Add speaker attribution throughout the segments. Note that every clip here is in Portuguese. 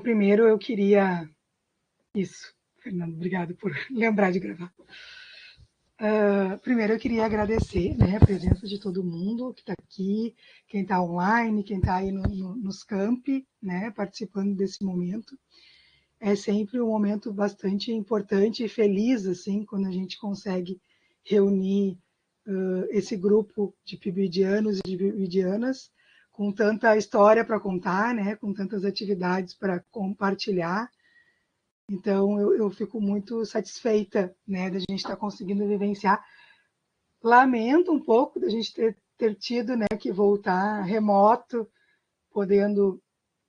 Speaker 1: Primeiro eu queria... Isso, Fernando, obrigado por lembrar de gravar. Primeiro eu queria agradecer, né, a presença de todo mundo que está aqui, quem está online, quem está aí nos campi, né, participando desse momento. É sempre um momento bastante importante e feliz, assim, quando a gente consegue reunir esse grupo de pibidianos e de pibidianas com tanta história para contar, né, com tantas atividades para compartilhar. Então, eu fico muito satisfeita, né, da gente estar conseguindo vivenciar. Lamento um pouco da gente ter tido, né, que voltar remoto, podendo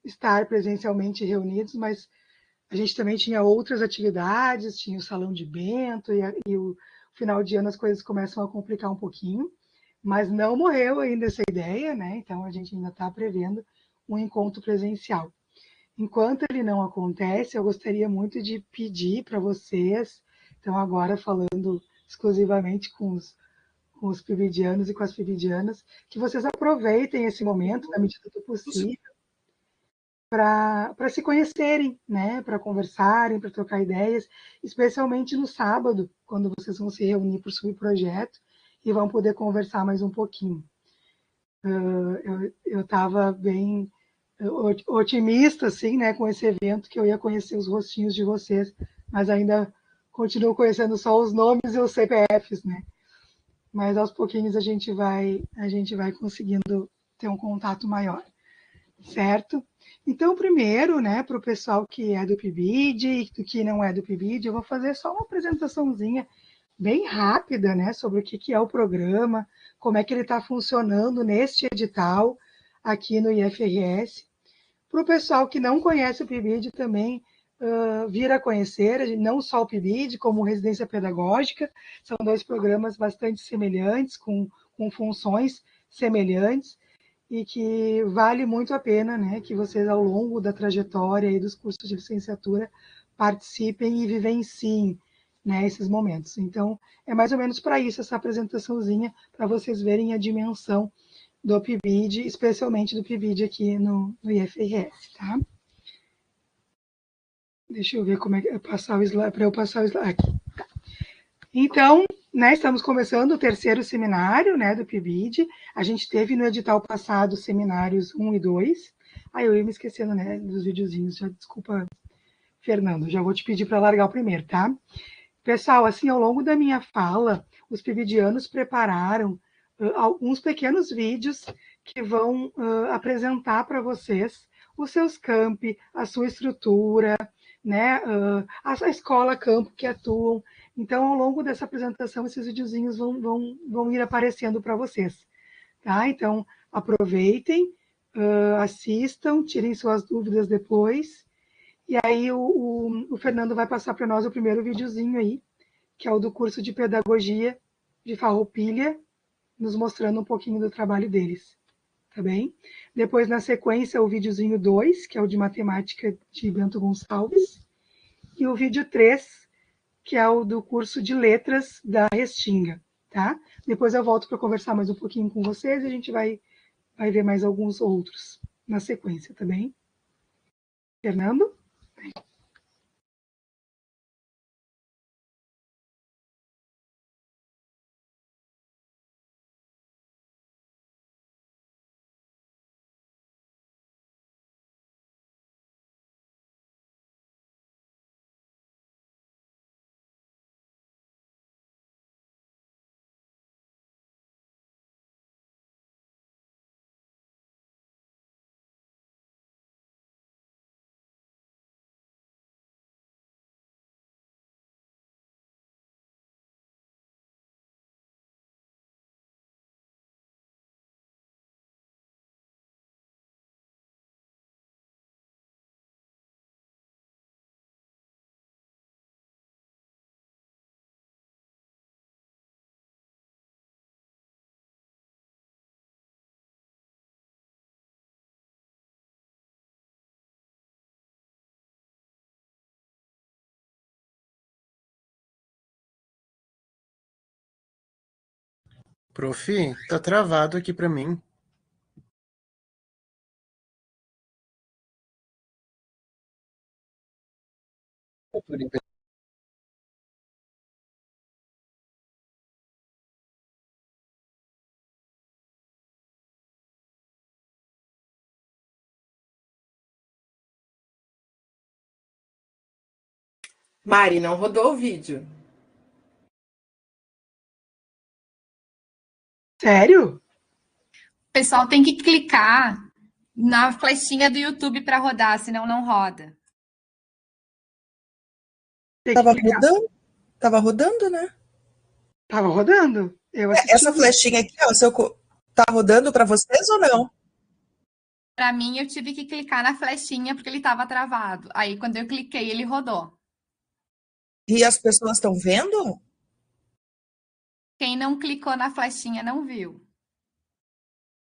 Speaker 1: estar presencialmente reunidos, mas a gente também tinha outras atividades, tinha o salão de Bento, e o final de ano as coisas começam a complicar um pouquinho, mas não morreu ainda essa ideia, né? Então a gente ainda está prevendo um encontro presencial. Enquanto ele não acontece, eu gostaria muito de pedir para vocês, então agora falando exclusivamente com os pibidianos e com as pibidianas, que vocês aproveitem esse momento, na medida do possível, para se conhecerem, né? Para conversarem, para trocar ideias, especialmente no sábado, quando vocês vão se reunir para o subprojeto e vão poder conversar mais um pouquinho. Eu estava bem otimista, assim, né, com esse evento, que eu ia conhecer os rostinhos de vocês, mas ainda continuo conhecendo só os nomes e os CPFs, né? Mas aos pouquinhos a gente vai conseguindo ter um contato maior, certo? Então, primeiro, né, para o pessoal que é do PIBID e do que não é do PIBID, eu vou fazer só uma apresentaçãozinha bem rápida, né, sobre o que é o programa, como é que ele está funcionando neste edital aqui no IFRS. Para o pessoal que não conhece o PIBID também vir a conhecer, não só o PIBID, como Residência Pedagógica, são dois programas bastante semelhantes, com funções semelhantes, e que vale muito a pena, né, que vocês, ao longo da trajetória e dos cursos de licenciatura, participem e vivenciem, né, esses momentos. Então, é mais ou menos para isso essa apresentaçãozinha, para vocês verem a dimensão do PIBID, especialmente do PIBID aqui no IFRS, tá? Deixa eu ver como é que eu passar o slide, para eu passar o slide aqui. Então, né, estamos começando o terceiro seminário, né, do PIBID. A gente teve no edital passado seminários 1 e 2. Aí eu ia me esquecendo, né, dos videozinhos. Já, desculpa, Fernando, já vou te pedir para largar o primeiro, tá? Pessoal, assim, ao longo da minha fala, os pibidianos prepararam alguns pequenos vídeos que vão apresentar para vocês os seus campi, a sua estrutura, né, a escola campo que atuam. Então, ao longo dessa apresentação, esses videozinhos vão ir aparecendo para vocês. Tá? Então, aproveitem, assistam, tirem suas dúvidas depois. E aí o Fernando vai passar para nós o primeiro videozinho aí, que é o do curso de Pedagogia de Farroupilha, nos mostrando um pouquinho do trabalho deles. Tá bem? Depois, na sequência, o videozinho 2, que é o de Matemática de Bento Gonçalves. E o vídeo 3, que é o do curso de Letras da Restinga. Tá? Depois eu volto para conversar mais um pouquinho com vocês e a gente vai ver mais alguns outros na sequência, tá bem? Fernando?
Speaker 2: Prof, tá travado aqui para mim.
Speaker 3: Mari, não rodou o vídeo.
Speaker 1: Sério?
Speaker 4: O pessoal tem que clicar na flechinha do YouTube para rodar, senão não roda.
Speaker 1: Tem que
Speaker 5: Tava
Speaker 1: clicar.
Speaker 5: rodando? Tava rodando, né?
Speaker 1: Tava rodando? Eu assisti.
Speaker 5: Essa flechinha aqui, ó, tá rodando para vocês ou não?
Speaker 4: Para mim, eu tive que clicar na flechinha porque ele estava travado. Aí, quando eu cliquei, ele rodou.
Speaker 5: E as pessoas estão vendo?
Speaker 4: Quem não clicou na flechinha não viu.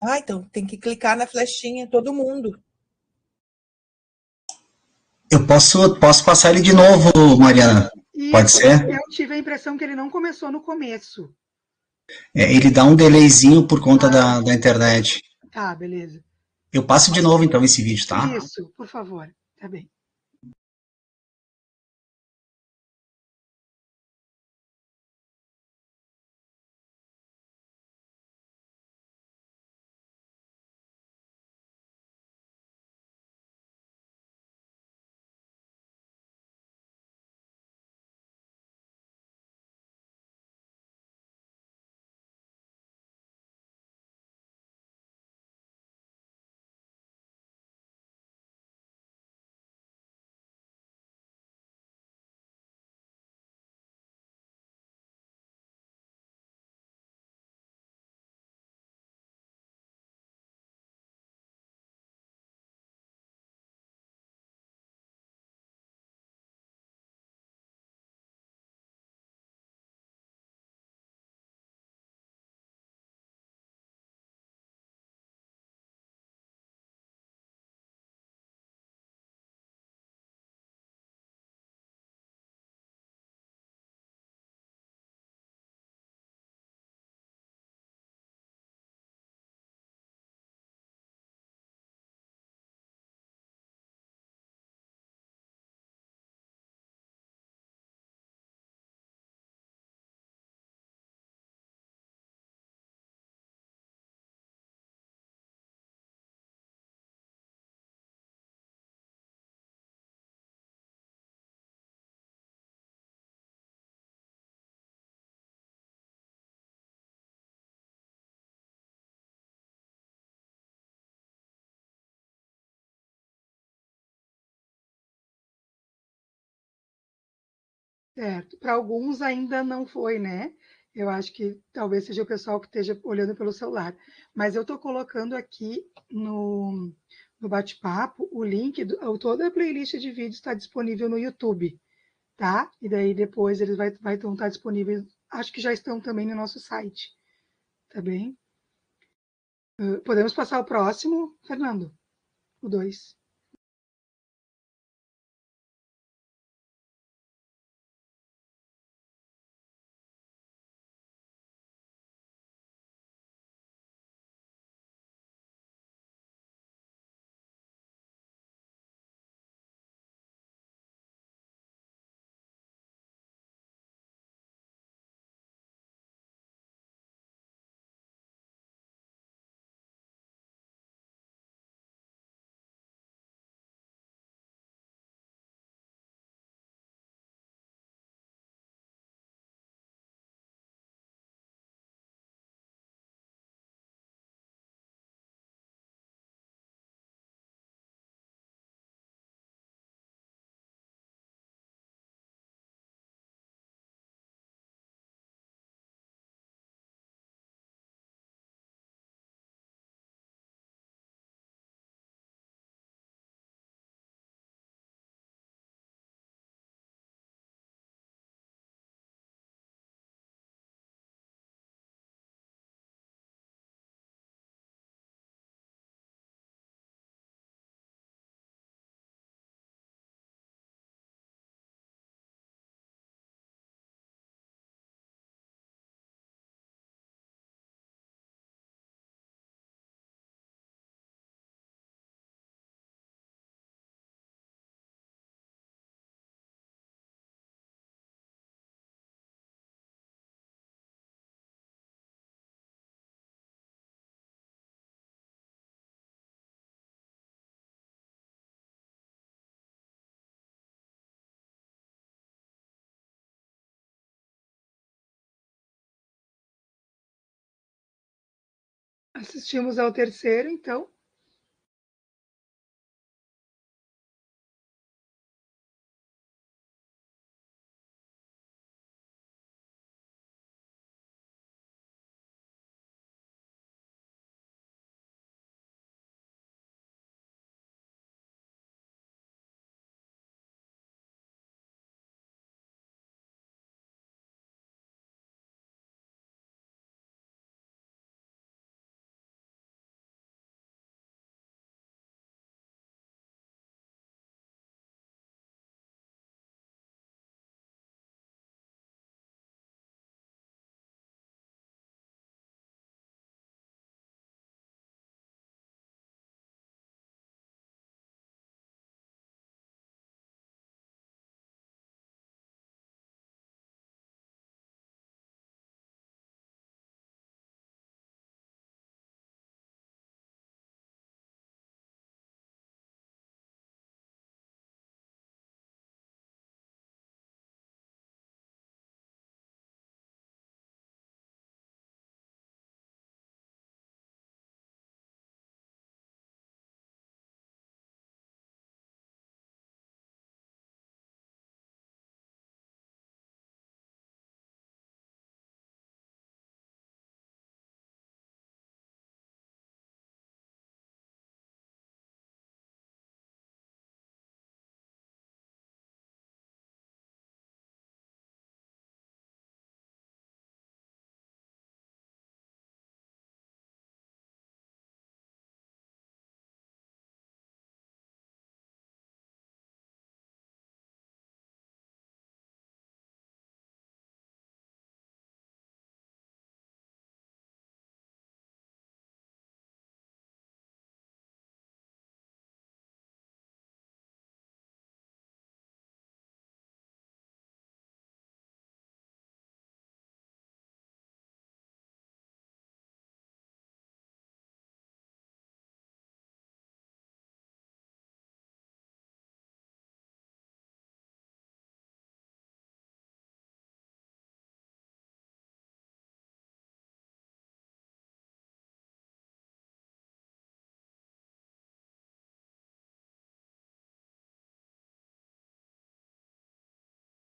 Speaker 5: Ah, então tem que clicar na flechinha, todo mundo.
Speaker 6: Eu posso passar ele de novo, Mariana. Pode
Speaker 1: Isso,
Speaker 6: ser?
Speaker 1: eu tive a impressão que ele não começou no começo.
Speaker 6: Ele dá um delayzinho por conta da internet.
Speaker 1: Tá, beleza.
Speaker 6: Eu passo de novo então esse vídeo, tá?
Speaker 1: Isso, por favor. Tá bem. Certo. Para alguns ainda não foi, né? Eu acho que talvez seja o pessoal que esteja olhando pelo celular. Mas eu estou colocando aqui no bate-papo o link, toda a playlist de vídeos está disponível no YouTube, tá? E daí depois eles vai estar disponíveis, acho que já estão também no nosso site, tá bem? Podemos passar ao próximo, Fernando? O 2. Assistimos ao terceiro, então.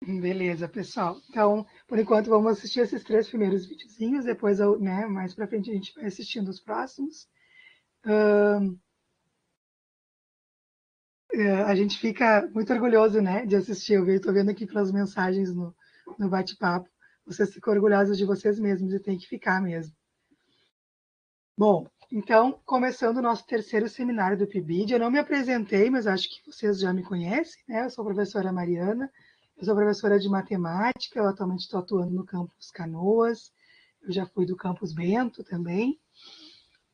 Speaker 1: Beleza, pessoal. Então, por enquanto, vamos assistir esses 3 primeiros videozinhos, depois, né, mais para frente a gente vai assistindo os próximos. A gente fica muito orgulhoso, né, de assistir. Eu estou vendo aqui pelas mensagens no bate-papo. Vocês ficam orgulhosos de vocês mesmos e tem que ficar mesmo. Bom, então, começando o nosso terceiro seminário do PIBID, eu não me apresentei, mas acho que vocês já me conhecem, né? Eu sou a professora Mariana, eu sou professora de matemática, eu atualmente estou atuando no campus Canoas, eu já fui do campus Bento também,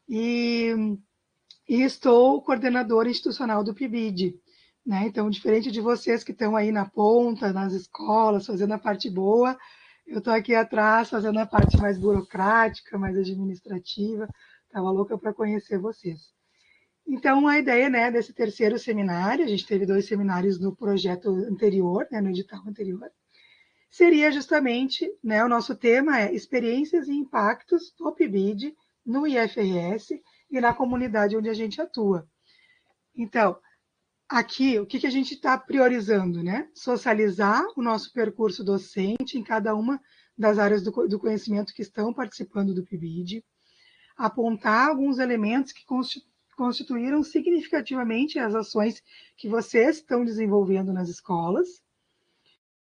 Speaker 1: e estou coordenadora institucional do PIBID, né? Então, diferente de vocês que estão aí na ponta, nas escolas, fazendo a parte boa, eu estou aqui atrás fazendo a parte mais burocrática, mais administrativa. Estava louca para conhecer vocês. Então, a ideia, né, desse terceiro seminário, a gente teve 2 seminários no projeto anterior, né, no edital anterior, seria justamente, né, o nosso tema é experiências e impactos do PIBID no IFRS e na comunidade onde a gente atua. Então, aqui, o que a gente está priorizando, né? Socializar o nosso percurso docente em cada uma das áreas do conhecimento que estão participando do PIBID, apontar alguns elementos que constituíram significativamente as ações que vocês estão desenvolvendo nas escolas,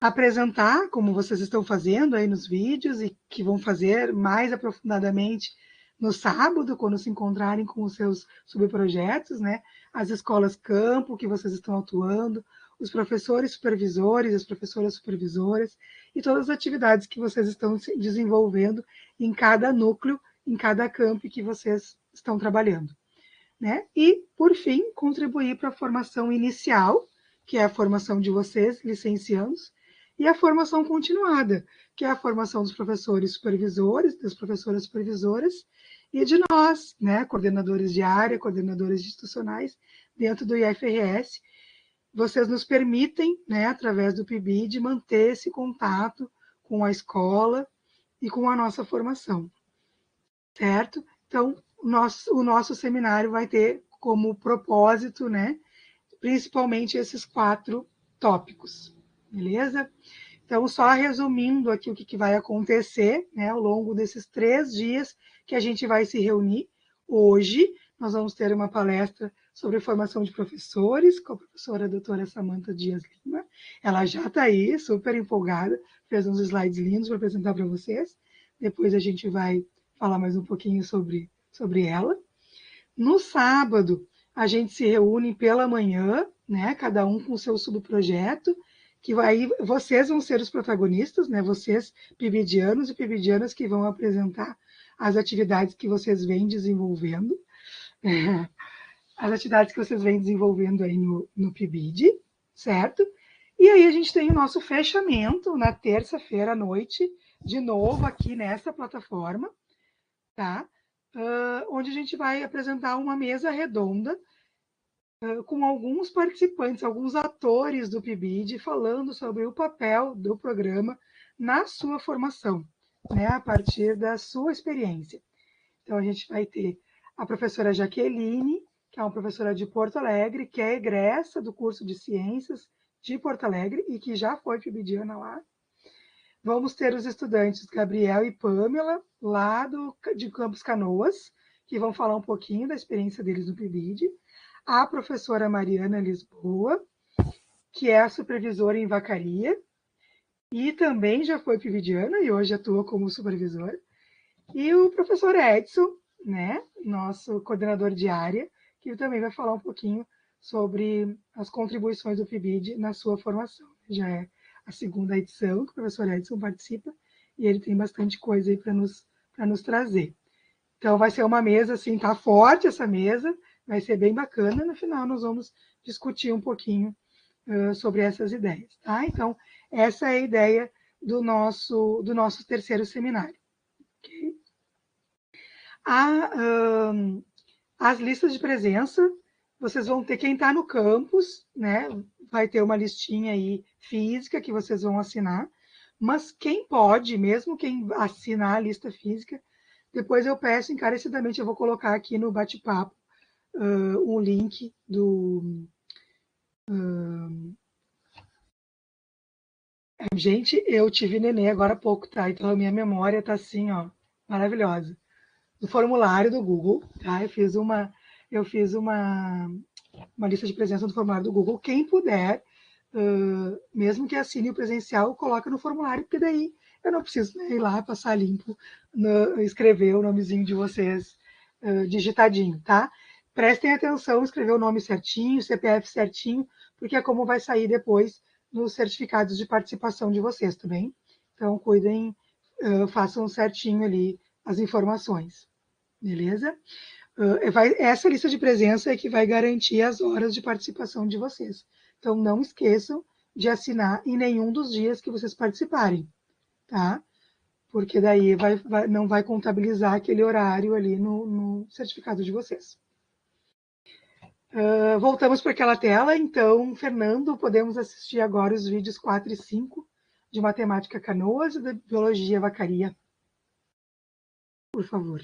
Speaker 1: apresentar, como vocês estão fazendo aí nos vídeos e que vão fazer mais aprofundadamente no sábado, quando se encontrarem com os seus subprojetos, né? As escolas campo que vocês estão atuando, os professores supervisores, as professoras supervisoras e todas as atividades que vocês estão desenvolvendo em cada núcleo, em cada campo que vocês estão trabalhando, né? E, por fim, contribuir para a formação inicial, que é a formação de vocês, licenciados, e a formação continuada, que é a formação dos professores supervisores, das professoras supervisoras, e de nós, né, coordenadores de área, coordenadores institucionais, dentro do IFRS. Vocês nos permitem, né, através do PIBID, manter esse contato com a escola e com a nossa formação, certo? Então, o nosso seminário vai ter como propósito, né, principalmente esses 4 tópicos, beleza? Então, só resumindo aqui o que vai acontecer, né, ao longo desses 3 dias que a gente vai se reunir. Hoje, nós vamos ter uma palestra sobre formação de professores, com a professora doutora Samantha Dias Lima. Ela já está aí, super empolgada, fez uns slides lindos para apresentar para vocês. Depois a gente vai falar mais um pouquinho sobre ela. No sábado, a gente se reúne pela manhã, né, cada um com o seu subprojeto, que aí vocês vão ser os protagonistas, né, vocês, pibidianos e pibidianas, que vão apresentar as atividades que vocês vêm desenvolvendo, as atividades que vocês vêm desenvolvendo aí no PIBID, certo? E aí a gente tem o nosso fechamento na terça-feira à noite, de novo aqui nessa plataforma, tá? Onde a gente vai apresentar uma mesa redonda com alguns participantes, alguns atores do PIBID, falando sobre o papel do programa na sua formação, né, a partir da sua experiência. Então, a gente vai ter a professora Jaqueline, que é uma professora de Porto Alegre, que é egressa do curso de Ciências de Porto Alegre e que já foi PIBIdiana lá. Vamos ter os estudantes Gabriel e Pamela, lá de Campos Canoas, que vão falar um pouquinho da experiência deles no PIBID. A professora Mariana Lisboa, que é a supervisora em Vacaria, e também já foi PIBIdiana e hoje atua como supervisora. E o professor Edson, né, nosso coordenador de área, que também vai falar um pouquinho sobre as contribuições do PIBID na sua formação. Já é a segunda edição que o professor Edson participa e ele tem bastante coisa aí para nos trazer. Então, vai ser uma mesa, assim, tá forte essa mesa, vai ser bem bacana. No final, nós vamos discutir um pouquinho sobre essas ideias, tá? Então, essa é a ideia do nosso terceiro seminário. Okay? As listas de presença, vocês vão ter, quem está no campus, né, vai ter uma listinha aí física que vocês vão assinar, mas quem pode, mesmo quem assinar a lista física, depois eu peço encarecidamente, eu vou colocar aqui no bate-papo um link do... Gente, eu tive neném agora há pouco, tá? Então a minha memória tá assim, ó, maravilhosa. Do formulário do Google, tá? Eu fiz uma lista de presença do formulário do Google. Quem puder, mesmo que assine o presencial, coloca no formulário, porque daí eu não preciso, né, ir lá passar limpo, escrever o nomezinho de vocês digitadinho, tá? Prestem atenção, escrever o nome certinho, CPF certinho, porque é como vai sair depois nos certificados de participação de vocês, tá bem? Então, cuidem, façam certinho ali as informações, beleza? Essa lista de presença é que vai garantir as horas de participação de vocês. Então, não esqueçam de assinar em nenhum dos dias que vocês participarem, tá? Porque daí não vai contabilizar aquele horário ali no certificado de vocês. Voltamos para aquela tela. Então, Fernando, podemos assistir agora os vídeos 4 e 5 de Matemática Canoas e de Biologia Vacaria. Por favor.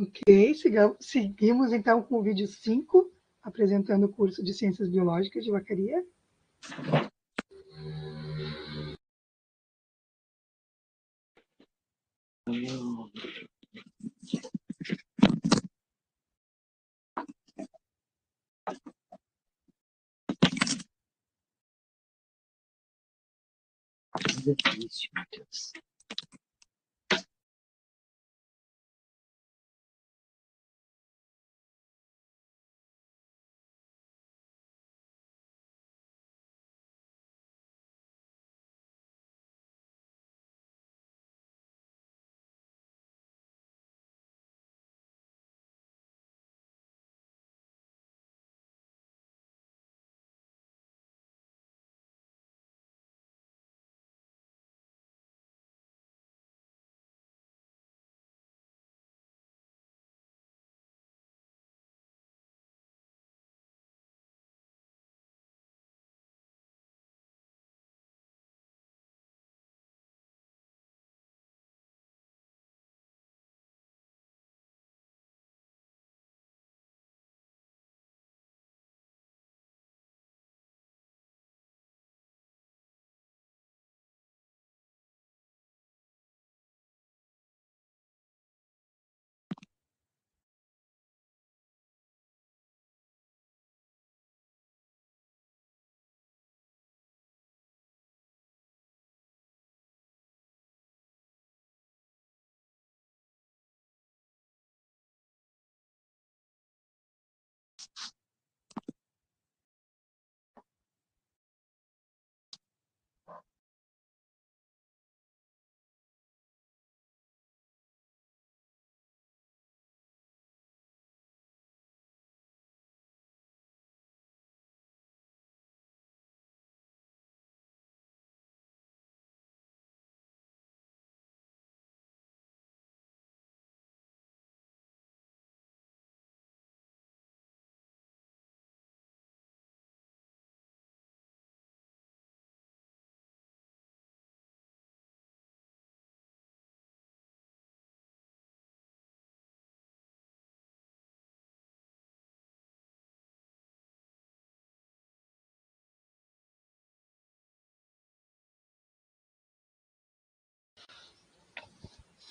Speaker 1: Ok, seguimos então com o vídeo 5, apresentando o curso de Ciências Biológicas de Vacaria.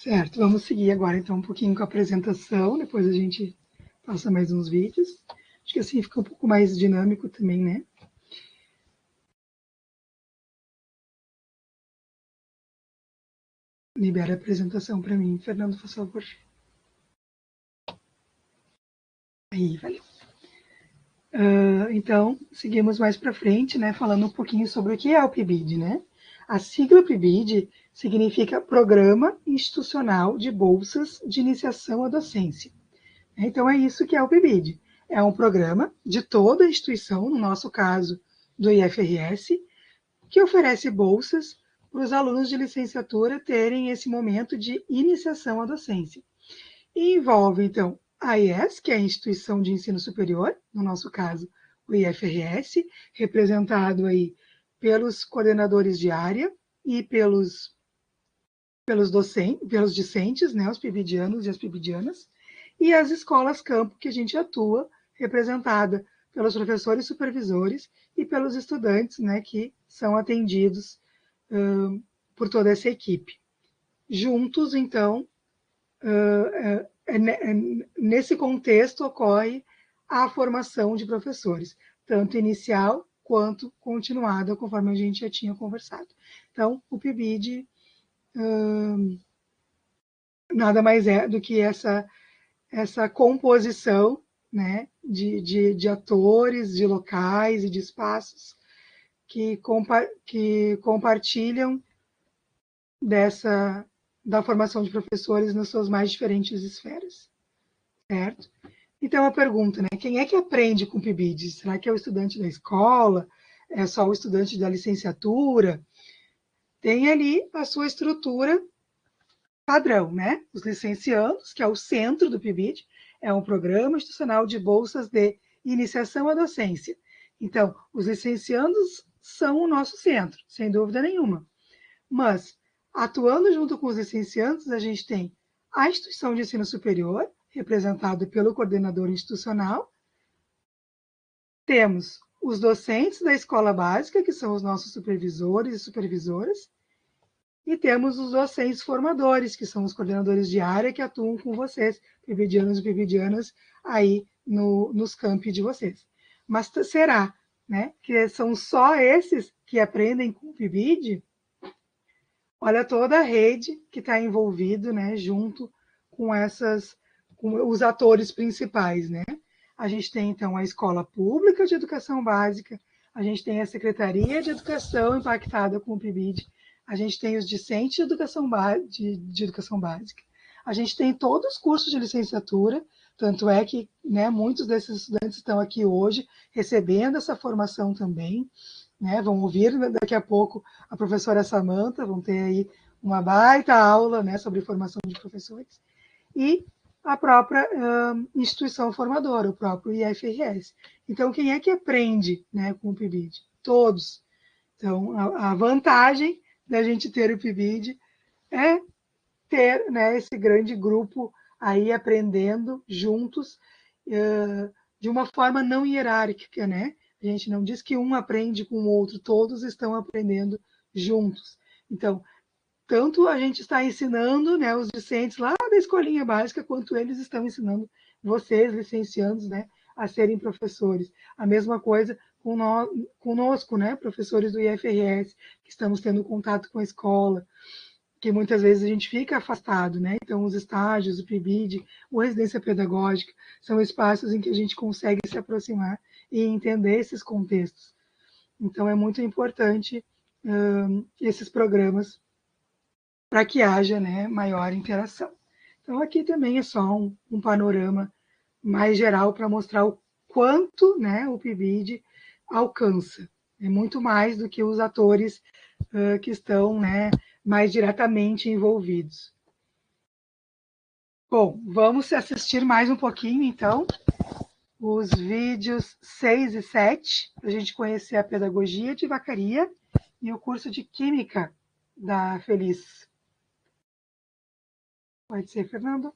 Speaker 1: Certo, vamos seguir agora então um pouquinho com a apresentação, depois a gente passa mais uns vídeos. Acho que assim fica um pouco mais dinâmico também, né? Libera a apresentação para mim, Fernando, por favor. Aí, valeu. Então, seguimos mais para frente, né, falando um pouquinho sobre o que é o PIBID, né? A sigla PIBID significa Programa Institucional de Bolsas de Iniciação à Docência. Então, é isso que é o PIBID. É um programa de toda a instituição, no nosso caso, do IFRS, que oferece bolsas para os alunos de licenciatura terem esse momento de iniciação à docência. E envolve, então, a IES, que é a Instituição de Ensino Superior, no nosso caso, o IFRS, representado aí pelos coordenadores de área e pelos discentes, né, os pibidianos e as pibidianas, e as escolas campo que a gente atua, representada pelos professores supervisores e pelos estudantes, né, que são atendidos por toda essa equipe. Juntos, então, nesse contexto ocorre a formação de professores, tanto inicial quanto continuada, conforme a gente já tinha conversado. Então, o PIBID nada mais é do que essa composição, né, de atores, de locais e de espaços que compartilham da formação de professores nas suas mais diferentes esferas, certo? Então, a pergunta, né, quem é que aprende com PIBID? Será que é o estudante da escola? É só o estudante da licenciatura? Tem ali a sua estrutura padrão, né? Os licenciandos, que é o centro do PIBID, é um programa institucional de bolsas de iniciação à docência. Então, os licenciandos são o nosso centro, sem dúvida nenhuma. Mas, atuando junto com os licenciandos, a gente tem a instituição de ensino superior, representado pelo coordenador institucional. Temos os docentes da escola básica, que são os nossos supervisores e supervisoras, e temos os docentes formadores, que são os coordenadores de área que atuam com vocês, pibidianos e pibidianas, aí nos campi de vocês. Mas será, né, que são só esses que aprendem com o PIBID? Olha toda a rede que está envolvido, né, junto com com os atores principais, né? A gente tem, então, a Escola Pública de Educação Básica, a gente tem a Secretaria de Educação impactada com o PIBID, a gente tem os discentes de educação básica, a gente tem todos os cursos de licenciatura, tanto é que, né, muitos desses estudantes estão aqui hoje recebendo essa formação também, né? Vão ouvir daqui a pouco a professora Samantha, vão ter aí uma baita aula, né, sobre formação de professores, e a própria instituição formadora, o próprio IFRS. Então, quem é que aprende, né, com o PIBID? Todos. Então, a vantagem da gente ter o PIBID é ter, né, esse grande grupo aí aprendendo juntos, de uma forma não hierárquica, né? A gente não diz que um aprende com o outro, todos estão aprendendo juntos. Então, tanto a gente está ensinando, né, os discentes lá da escolinha básica, quanto eles estão ensinando vocês, licenciandos, né, a serem professores. A mesma coisa conosco, né, professores do IFRS, que estamos tendo contato com a escola, que muitas vezes a gente fica afastado, né? Então, os estágios, o PIBID, o residência pedagógica, são espaços em que a gente consegue se aproximar e entender esses contextos. Então, é muito importante esses programas para que haja, né, maior interação. Então, aqui também é só um panorama mais geral para mostrar o quanto, né, o PIBID alcança. É muito mais do que os atores que estão, né, mais diretamente envolvidos. Bom, vamos assistir mais um pouquinho, então, os vídeos 6 e 7, para a gente conhecer a pedagogia de vacaria e o curso de Química da Feliz. Pode ser, Fernando?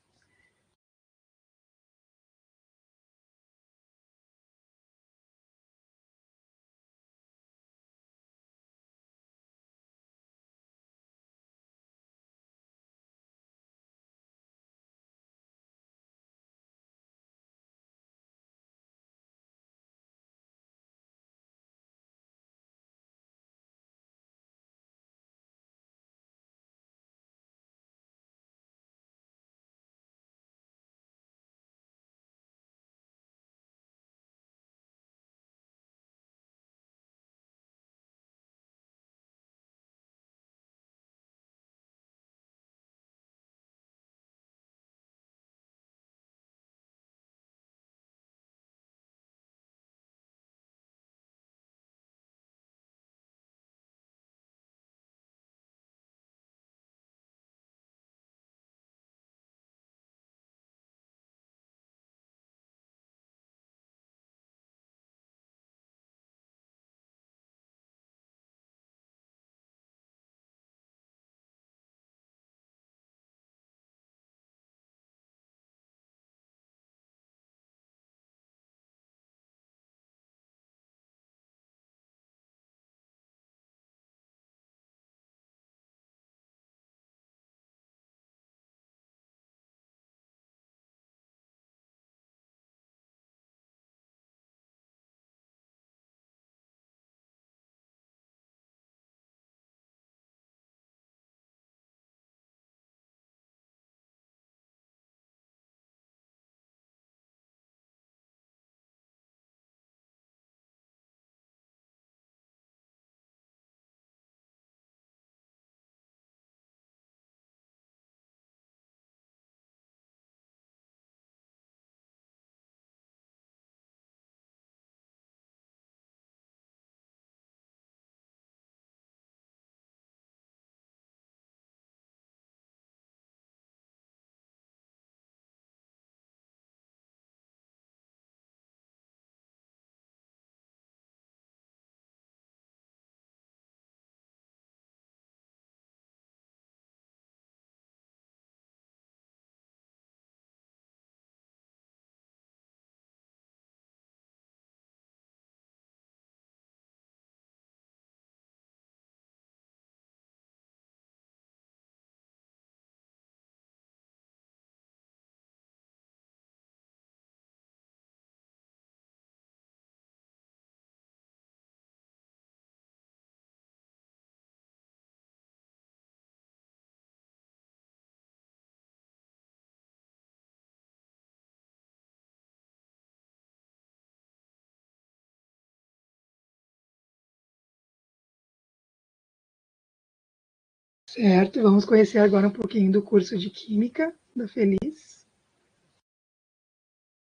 Speaker 1: Certo, vamos conhecer agora um pouquinho do curso de Química da Feliz,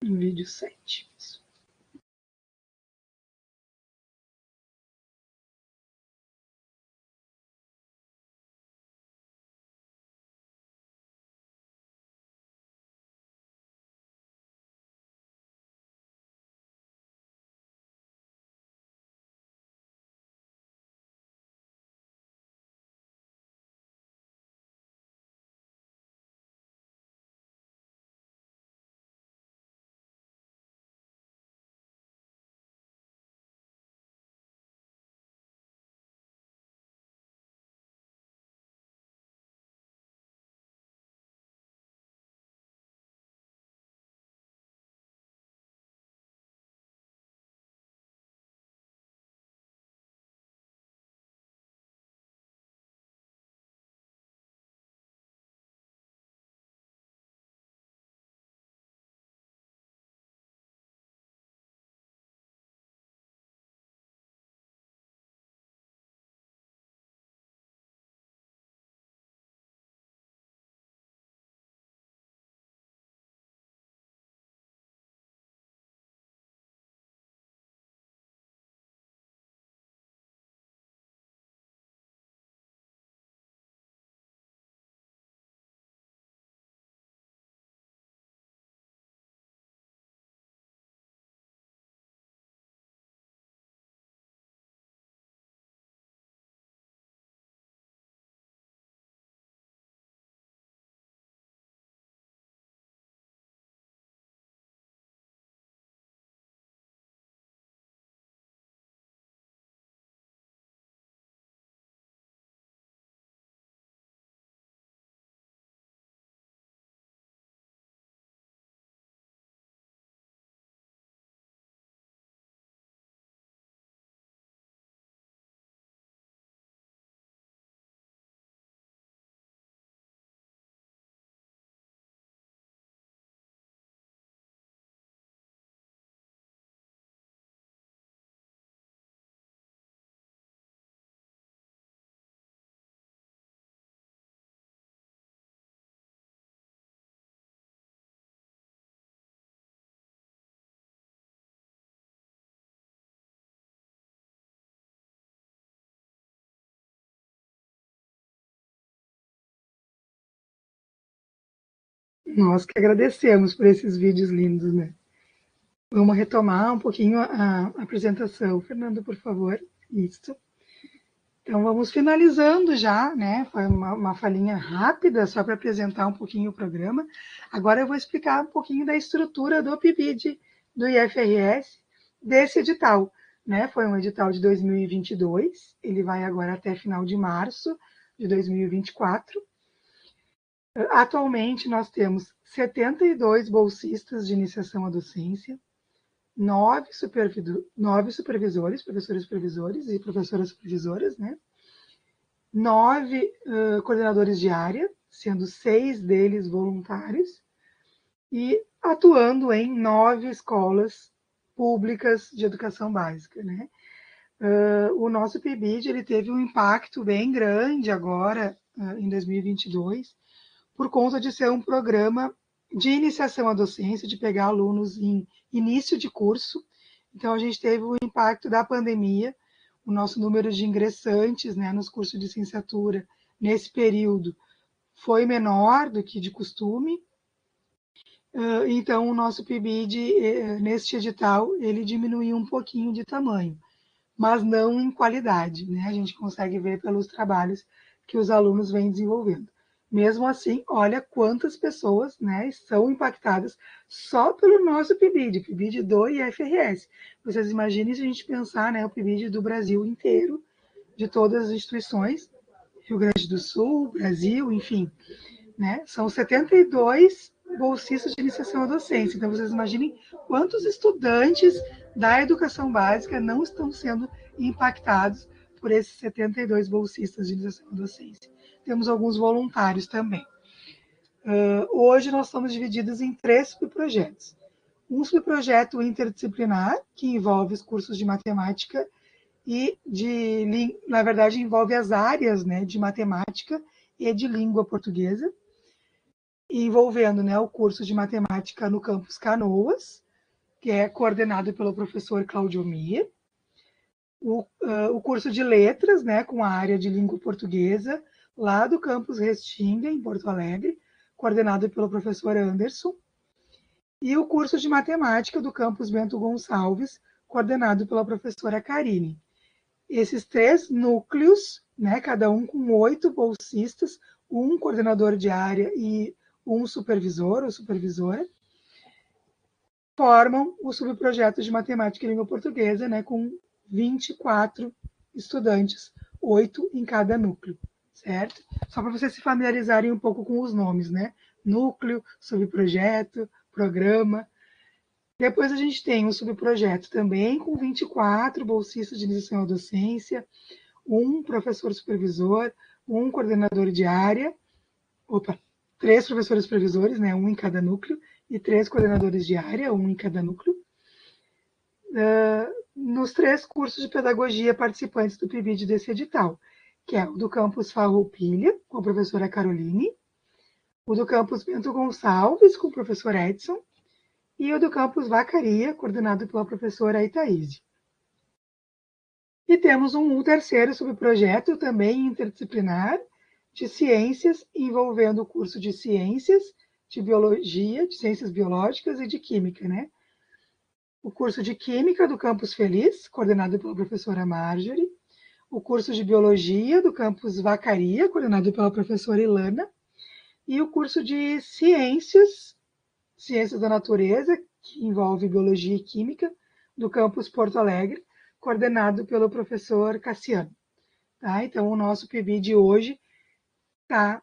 Speaker 1: no vídeo 7. Nós que agradecemos por esses vídeos lindos, né? Vamos retomar um pouquinho a apresentação. Fernando, por favor. Isso. Então, vamos finalizando já, né? Foi uma falinha rápida, só para apresentar um pouquinho o programa. Agora eu vou explicar um pouquinho da estrutura do PIBID, do IFRS, desse edital. Né? Foi um edital de 2022, ele vai agora até final de março de 2024. Atualmente, nós temos 72 bolsistas de iniciação à docência, 9 supervisores, professores supervisores e professoras supervisoras, né? 9 coordenadores de área, sendo 6 deles voluntários, e atuando em 9 escolas públicas de educação básica, né? O nosso PIBID ele teve um impacto bem grande agora, em 2022, por conta de ser um programa de iniciação à docência, de pegar alunos em início de curso. Então, a gente teve o impacto da pandemia, o nosso número de ingressantes, né, nos cursos de licenciatura nesse período foi menor do que de costume. Então, o nosso PIBID, neste edital, ele diminuiu um pouquinho de tamanho, mas não em qualidade, né? A gente consegue ver pelos trabalhos que os alunos vêm desenvolvendo. Mesmo assim, olha quantas pessoas, né, são impactadas só pelo nosso PIBID do IFRS. Vocês imaginem se a gente pensar, né, o PIBID do Brasil inteiro, de todas as instituições, Rio Grande do Sul, Brasil, enfim, né, são 72 bolsistas de iniciação à docência. Então, vocês imaginem quantos estudantes da educação básica não estão sendo impactados por esses 72 bolsistas de iniciação à docência. Temos alguns voluntários também. Hoje nós estamos divididos em 3 subprojetos. Um subprojeto interdisciplinar, que envolve os cursos de matemática e na verdade, envolve as áreas, né, de matemática e de língua portuguesa, envolvendo, né, o curso de matemática no campus Canoas, que é coordenado pelo professor Claudio Mir, o curso de letras, né, com a área de língua portuguesa, lá do campus Restinga, em Porto Alegre, coordenado pelo professor Anderson, e o curso de matemática do campus Bento Gonçalves, coordenado pela professora Karine. Esses 3 núcleos, né, cada um com 8 bolsistas, um coordenador de área e um supervisor ou supervisora, formam o subprojeto de matemática e língua portuguesa, né, com 24 estudantes, 8 em cada núcleo, certo? Só para vocês se familiarizarem um pouco com os nomes, né? Núcleo, subprojeto, programa. Depois a gente tem um subprojeto também com 24 bolsistas de iniciação à docência, um professor supervisor, um coordenador de área, 3 professores supervisores, né, um em cada núcleo, e 3 coordenadores de área, um em cada núcleo. Nos 3 cursos de pedagogia participantes do PIBID desse edital, que é o do campus Farroupilha, com a professora Caroline, o do campus Bento Gonçalves, com o professor Edson, e o do campus Vacaria, coordenado pela professora Itaíse. E temos um terceiro subprojeto, também interdisciplinar, de ciências, envolvendo o curso de ciências, de biologia, de ciências biológicas e de química, né? O curso de química do Campus Feliz, coordenado pela professora Marjorie, o curso de biologia do Campus Vacaria, coordenado pela professora Ilana, e o curso de ciências da natureza, que envolve biologia e química, do Campus Porto Alegre, coordenado pelo professor Cassiano. Tá? Então, o nosso PIB de hoje está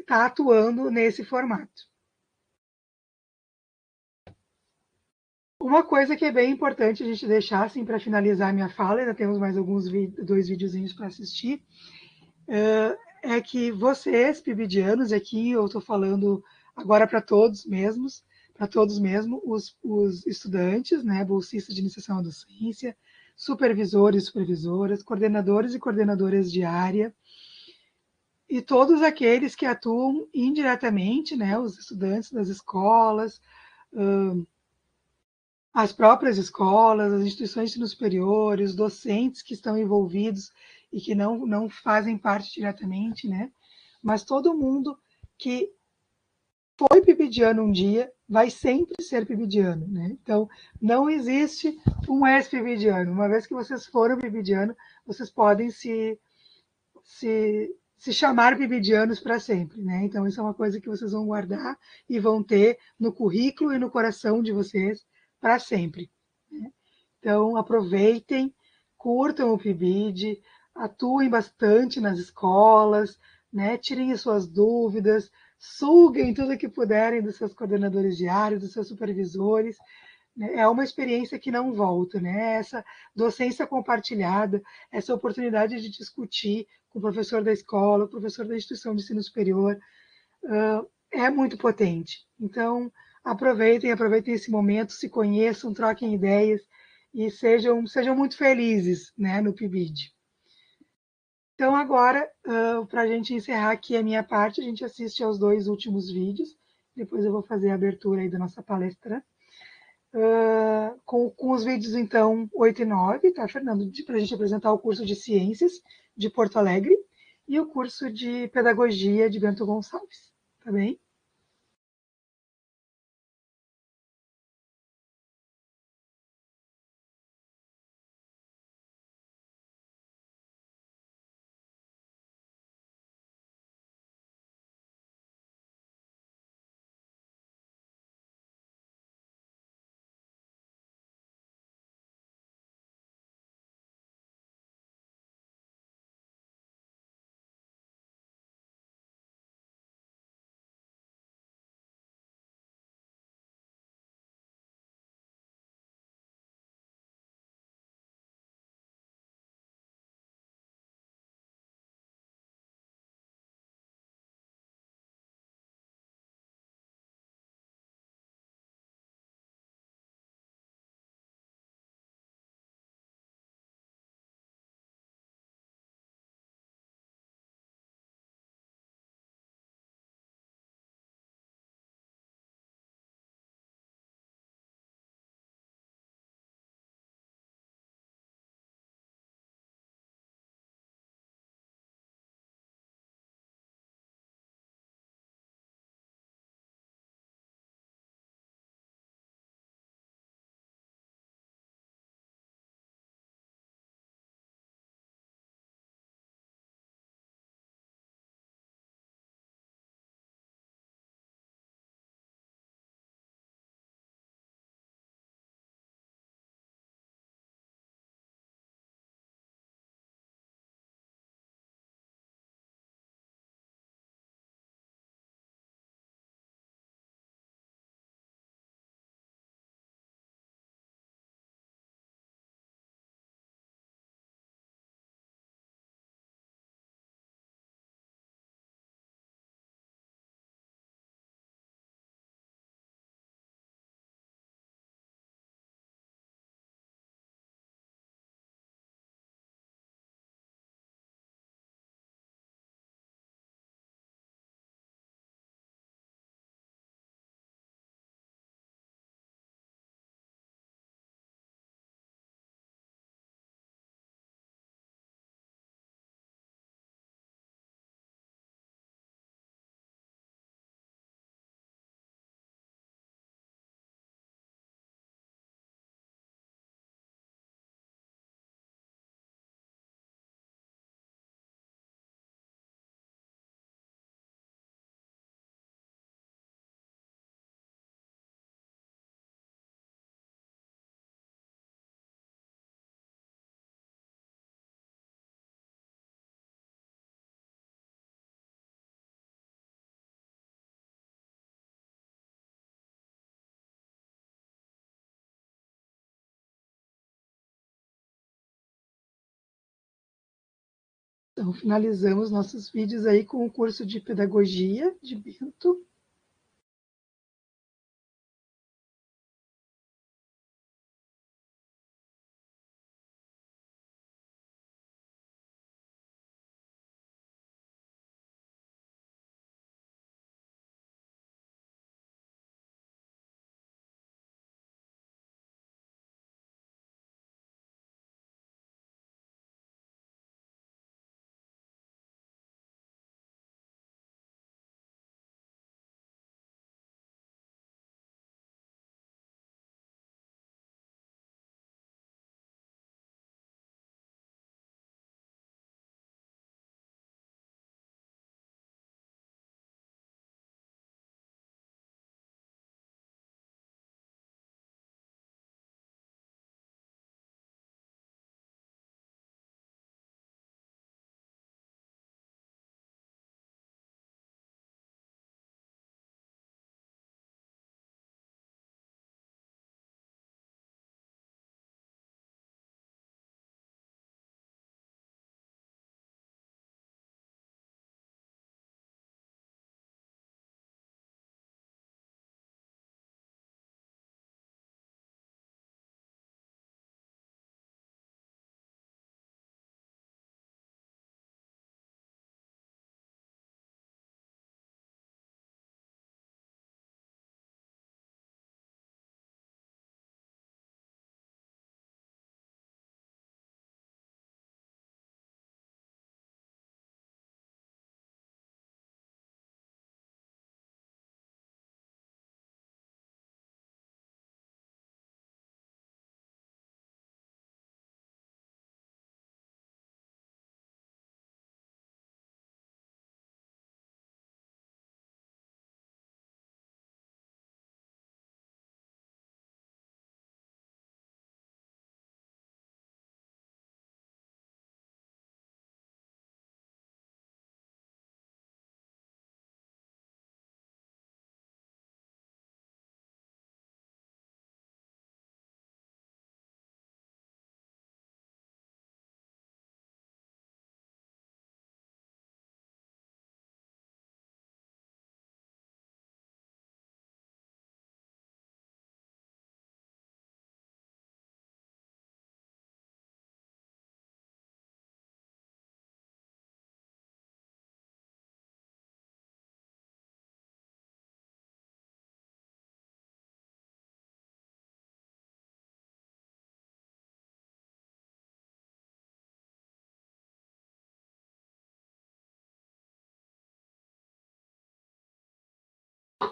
Speaker 1: atuando nesse formato. Uma coisa que é bem importante a gente deixar, assim, para finalizar minha fala, ainda temos mais 2 videozinhos para assistir, é que vocês, pibidianos, aqui eu estou falando agora para todos mesmo, os estudantes, né, bolsistas de iniciação à docência, supervisores e supervisoras, coordenadores e coordenadoras de área, e todos aqueles que atuam indiretamente, né, os estudantes das escolas, as próprias escolas, as instituições de ensino superior, os docentes que estão envolvidos e que não fazem parte diretamente, né? Mas todo mundo que foi pibidiano um dia vai sempre ser pibidiano, né? Então, não existe um ex-pibidiano. Uma vez que vocês foram pibidiano, vocês podem se chamar pibidianos para sempre, né? Então, isso é uma coisa que vocês vão guardar e vão ter no currículo e no coração de vocês para sempre. Né? Então, aproveitem, curtam o PIBID, atuem bastante nas escolas, né? Tirem as suas dúvidas, suguem tudo que puderem dos seus coordenadores diários, dos seus supervisores. Né? É uma experiência que não volta, né? Essa docência compartilhada, essa oportunidade de discutir com o professor da escola, o professor da instituição de ensino superior, é muito potente. Então, aproveitem esse momento, se conheçam, troquem ideias e sejam muito felizes, né, no PIBID. Então, agora, para a gente encerrar aqui a minha parte, a gente assiste aos 2 últimos vídeos, depois eu vou fazer a abertura aí da nossa palestra, com os vídeos, então, 8 e 9, tá, Fernando? Para a gente apresentar o curso de Ciências de Porto Alegre e o curso de Pedagogia de Bento Gonçalves, tá bem? Então, finalizamos nossos vídeos aí com o curso de Pedagogia de Bento.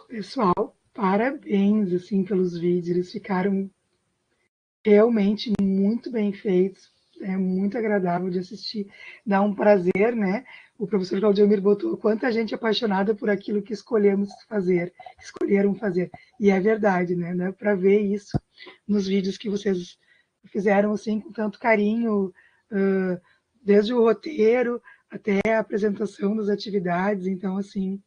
Speaker 1: Pessoal, parabéns assim pelos vídeos, eles ficaram realmente muito bem feitos, é muito agradável de assistir, dá um prazer, né? O professor Claudiomir botou quanta gente apaixonada por aquilo que escolheram fazer, e é verdade, né? Dá para ver isso nos vídeos que vocês fizeram assim com tanto carinho, desde o roteiro até a apresentação das atividades, então assim,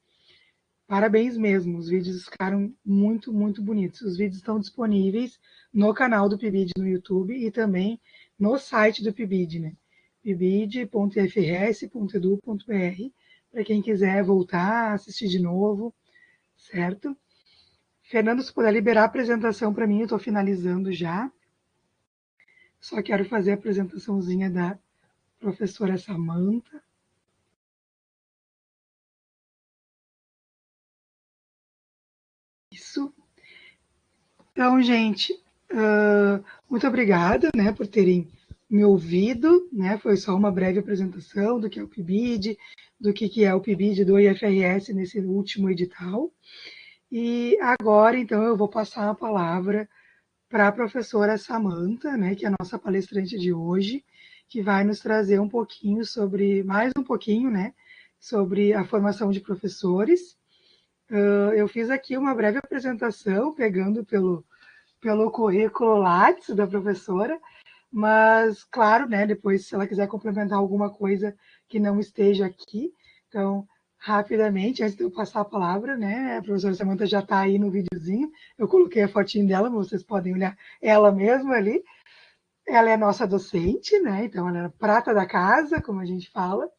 Speaker 1: parabéns mesmo, os vídeos ficaram muito, muito bonitos. Os vídeos estão disponíveis no canal do PIBID no YouTube e também no site do PIBID, né? pibid.frs.edu.br, para quem quiser voltar, assistir de novo, certo? Fernando, se puder liberar a apresentação para mim, eu estou finalizando já. Só quero fazer a apresentaçãozinha da professora Samantha. Isso. Então, gente, muito obrigada, né, por terem me ouvido, né? Foi só uma breve apresentação do que é o PIBID, do que é o PIBID do IFRS nesse último edital. E agora, então, eu vou passar a palavra para a professora Samantha, né, que é a nossa palestrante de hoje, que vai nos trazer um pouquinho sobre, mais um pouquinho, né, sobre a formação de professores. Eu fiz aqui uma breve apresentação, pegando pelo currículo Lattes da professora, mas, claro, né, depois, se ela quiser complementar alguma coisa que não esteja aqui, então, rapidamente, antes de eu passar a palavra, né, a professora Samantha já está aí no videozinho, eu coloquei a fotinho dela, mas vocês podem olhar ela mesma ali. ela é nossa docente, né? Então ela é a prata da casa, como a gente fala,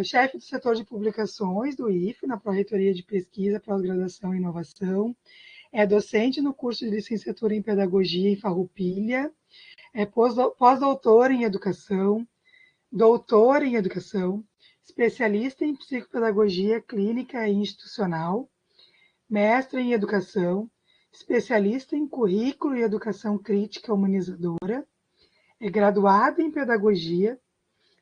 Speaker 1: chefe do setor de publicações do IFE, na Pró-Reitoria de Pesquisa, Pós-Graduação e Inovação, é docente no curso de licenciatura em Pedagogia em Farroupilha, é pós-doutor em Educação, doutor em Educação, especialista em Psicopedagogia Clínica e Institucional, mestre em Educação, especialista em Currículo e Educação Crítica Humanizadora, é graduada em Pedagogia,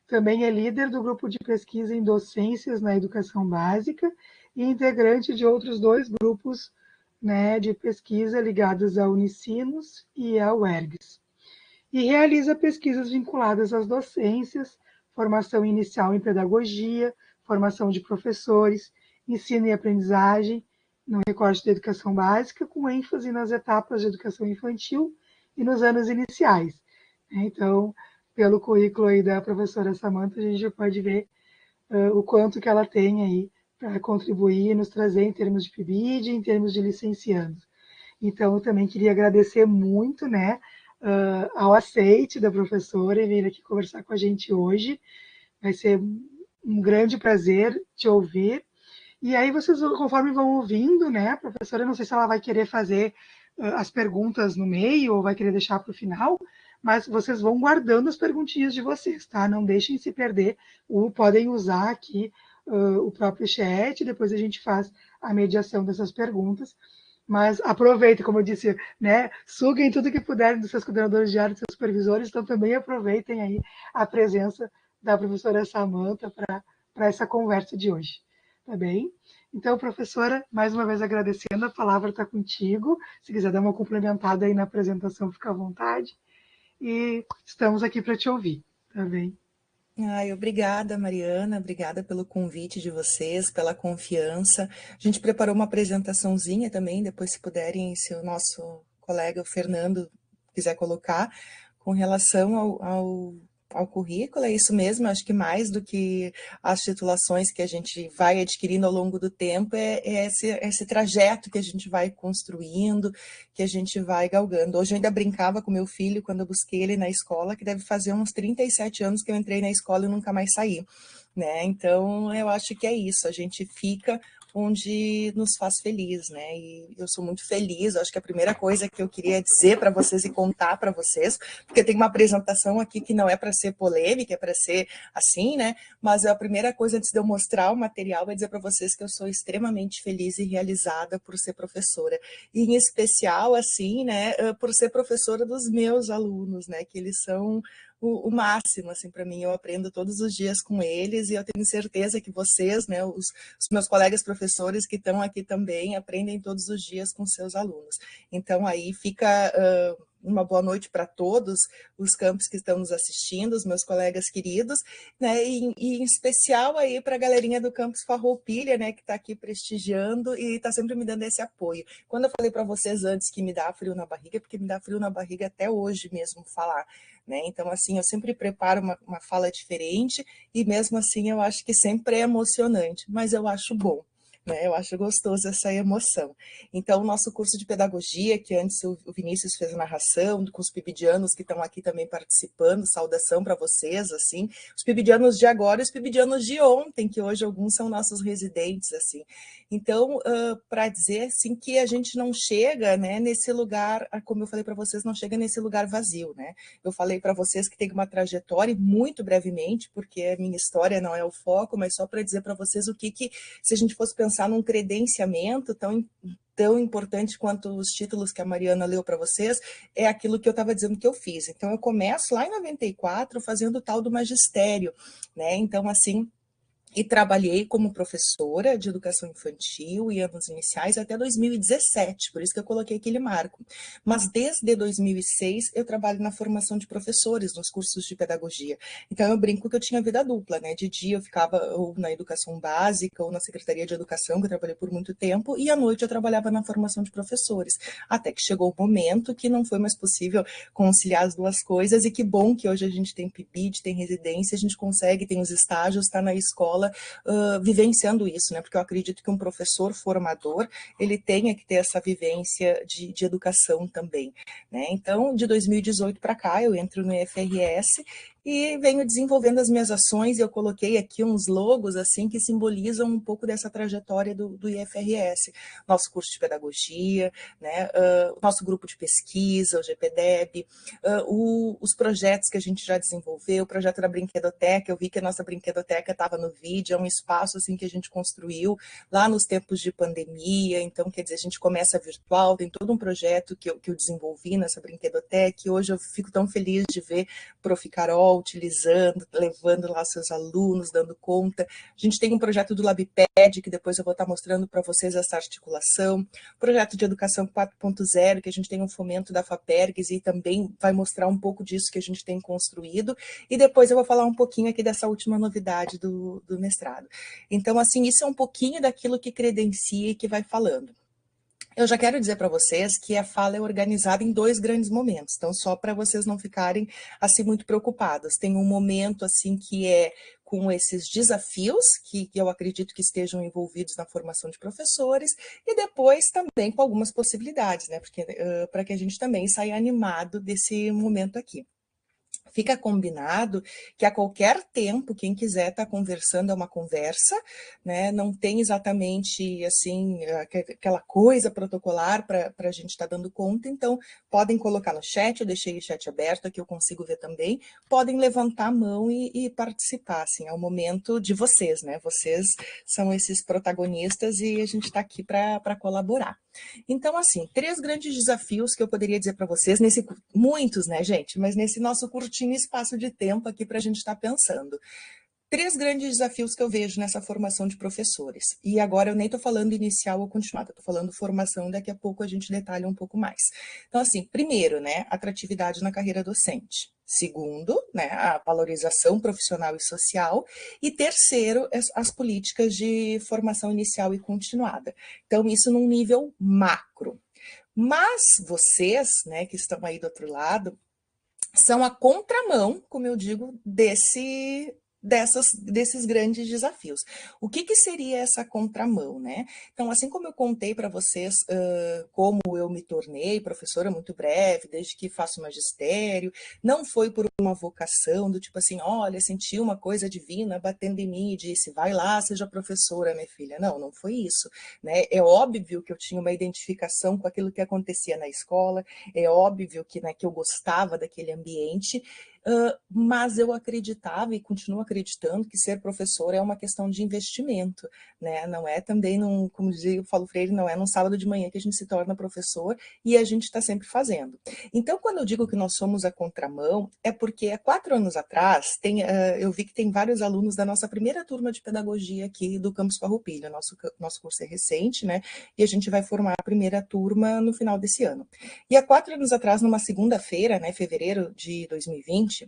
Speaker 1: também é líder do grupo de pesquisa em Docências na Educação Básica e integrante de outros 2 grupos, né, de pesquisa ligados à Unicinos e à UERGS. E realiza pesquisas vinculadas às docências, formação inicial em pedagogia, formação de professores, ensino e aprendizagem no recorte da educação básica, com ênfase nas etapas de educação infantil e nos anos iniciais. Então, pelo currículo aí da professora Samantha, a gente já pode ver o quanto que ela tem aí para contribuir e nos trazer em termos de PIBID, em termos de licenciados. Então, eu também queria agradecer muito, né, ao aceite da professora em vir aqui conversar com a gente hoje. Vai ser um grande prazer te ouvir. E aí vocês, conforme vão ouvindo, né, a professora, não sei se ela vai querer fazer as perguntas no meio ou vai querer deixar para o final, mas vocês vão guardando as perguntinhas de vocês, tá? Não deixem se perder, podem usar aqui o próprio chat, depois a gente faz a mediação dessas perguntas. Mas aproveitem, como eu disse, né? Suguem tudo que puderem dos seus coordenadores de área, dos seus supervisores, então também aproveitem aí a presença da professora Samantha para essa conversa de hoje. Tá bem? Então, professora, mais uma vez agradecendo, a palavra está contigo. Se quiser dar uma complementada aí na apresentação, fica à vontade. E estamos aqui para te ouvir, tá bem?
Speaker 5: Ai, obrigada, Mariana, obrigada pelo convite de vocês, pela confiança. A gente preparou uma apresentaçãozinha também, depois se puderem, se o nosso colega o Fernando quiser colocar, com relação ao currículo, é isso mesmo, acho que mais do que as titulações que a gente vai adquirindo ao longo do tempo, é esse trajeto que a gente vai construindo, que a gente vai galgando. Hoje eu ainda brincava com meu filho, quando eu busquei ele na escola, que deve fazer uns 37 anos que eu entrei na escola e nunca mais saí, né? Então, eu acho que é isso, a gente fica onde nos faz feliz, né? E eu sou muito feliz, acho que a primeira coisa que eu queria dizer para vocês e contar para vocês, porque tem uma apresentação aqui que não é para ser polêmica, é para ser assim, né? Mas a primeira coisa, antes de eu mostrar o material, é dizer para vocês que eu sou extremamente feliz e realizada por ser professora, e em especial, assim, né, por ser professora dos meus alunos, né, que eles são o máximo, assim, para mim. Eu aprendo todos os dias com eles e eu tenho certeza que vocês, né, os meus colegas professores que estão aqui também, aprendem todos os dias com seus alunos. Então, aí fica uma boa noite para todos os campos que estão nos assistindo, os meus colegas queridos, né, e em especial aí para a galerinha do campus Farroupilha, né, que está aqui prestigiando e está sempre me dando esse apoio. Quando eu falei para vocês antes que me dá frio na barriga, porque me dá frio na barriga até hoje mesmo falar, né? Então, assim, eu sempre preparo uma fala diferente e mesmo assim eu acho que sempre é emocionante, mas eu acho bom. Eu acho gostoso essa emoção. Então, o nosso curso de pedagogia, que antes o Vinícius fez a narração, com os pibidianos que estão aqui também participando, saudação para vocês, assim, os pibidianos de agora e os pibidianos de ontem, que hoje alguns são nossos residentes, assim. Então, para dizer, assim, que a gente não chega, né, nesse lugar, como eu falei para vocês, não chega nesse lugar vazio, né? Eu falei para vocês que tem uma trajetória, muito brevemente, porque a minha história não é o foco, mas só para dizer para vocês o que, se a gente fosse pensar num credenciamento tão importante quanto os títulos que a Mariana leu para vocês, é aquilo que eu estava dizendo que eu fiz. Então, eu começo lá em 94 fazendo o tal do magistério, né? Então, assim, e trabalhei como professora de educação infantil e anos iniciais até 2017, por isso que eu coloquei aquele marco. Mas desde 2006 eu trabalho na formação de professores, nos cursos de pedagogia. Então eu brinco que eu tinha vida dupla, né? De dia eu ficava ou na educação básica ou na Secretaria de Educação, que eu trabalhei por muito tempo, e à noite eu trabalhava na formação de professores. Até que chegou o momento que não foi mais possível conciliar as duas coisas, e que bom que hoje a gente tem PIBID, tem residência, a gente consegue, tem os estágios, está na escola, escola vivenciando isso, né? Porque eu acredito que um professor formador, ele tenha que ter essa vivência de educação também, né? Então, de 2018 para cá, eu entro no IFRS e venho desenvolvendo as minhas ações, e eu coloquei aqui uns logos assim que simbolizam um pouco dessa trajetória do IFRS, nosso curso de pedagogia, né, o nosso grupo de pesquisa, o GPDEB, os projetos que a gente já desenvolveu, o projeto da brinquedoteca, eu vi que a nossa brinquedoteca estava no vídeo, é um espaço assim que a gente construiu lá nos tempos de pandemia, então quer dizer, a gente começa virtual, tem todo um projeto que eu desenvolvi nessa brinquedoteca, e hoje eu fico tão feliz de ver Prof. Carol utilizando, levando lá seus alunos, dando conta. A gente tem um projeto do LabPad, que depois eu vou estar mostrando para vocês essa articulação, projeto de educação 4.0, que a gente tem um fomento da FAPERGS, e também vai mostrar um pouco disso que a gente tem construído, e depois eu vou falar um pouquinho aqui dessa última novidade do mestrado. Então, assim, isso é um pouquinho daquilo que credencia e que vai falando. Eu já quero dizer para vocês que a fala é organizada em 2 grandes momentos, então só para vocês não ficarem assim muito preocupadas. Tem um momento assim que é com esses desafios que eu acredito que estejam envolvidos na formação de professores, e depois também com algumas possibilidades, né? Porque para que a gente também saia animado desse momento aqui. Fica combinado que a qualquer tempo, quem quiser estar conversando é uma conversa, né? Não tem exatamente assim aquela coisa protocolar para a gente estar dando conta, então podem colocar no chat, eu deixei o chat aberto aqui, eu consigo ver também, podem levantar a mão e participar, assim, é o momento de vocês, né? Vocês são esses protagonistas e a gente está aqui para colaborar. Então, assim, 3 grandes desafios que eu poderia dizer para vocês, muitos, né, gente, mas nesse nosso curtinho espaço de tempo aqui para a gente estar pensando. 3 grandes desafios que eu vejo nessa formação de professores. E agora eu nem estou falando inicial ou continuada, estou falando formação, daqui a pouco a gente detalha um pouco mais. Então, assim, primeiro, né, atratividade na carreira docente. Segundo, né, a valorização profissional e social. E terceiro, as políticas de formação inicial e continuada. Então, isso num nível macro. Mas vocês, né, que estão aí do outro lado, são a contramão, como eu digo, desses grandes desafios. O que seria essa contramão, né? Então, assim como eu contei para vocês como eu me tornei professora muito breve, desde que faço magistério, não foi por uma vocação do tipo assim, olha, senti uma coisa divina batendo em mim e disse, vai lá, seja professora, minha filha. Não, não foi isso, né? É óbvio que eu tinha uma identificação com aquilo que acontecia na escola, é óbvio que, né, que eu gostava daquele ambiente, mas eu acreditava e continuo acreditando que ser professor é uma questão de investimento, né? Não é também, como dizia o Paulo Freire, não é num sábado de manhã que a gente se torna professor e a gente está sempre fazendo. Então, quando eu digo que nós somos a contramão, é porque há 4 anos atrás, eu vi que tem vários alunos da nossa primeira turma de pedagogia aqui do Campus Farroupilha, nosso curso é recente, né? E a gente vai formar a primeira turma no final desse ano. E há 4 anos atrás, numa segunda-feira, né, fevereiro de 2020,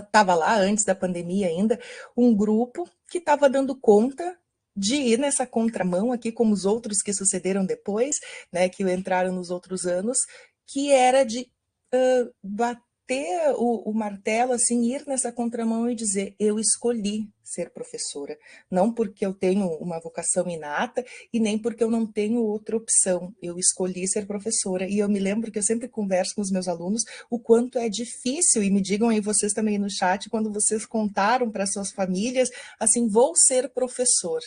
Speaker 5: estava lá, antes da pandemia ainda, um grupo que estava dando conta de ir nessa contramão aqui, como os outros que sucederam depois, né, que entraram nos outros anos, que era de bater o martelo, assim, ir nessa contramão e dizer, eu escolhi ser professora, não porque eu tenho uma vocação inata e nem porque eu não tenho outra opção, eu escolhi ser professora. E eu me lembro que eu sempre converso com os meus alunos o quanto é difícil, e me digam aí vocês também no chat, quando vocês contaram para suas famílias, assim, vou ser professor.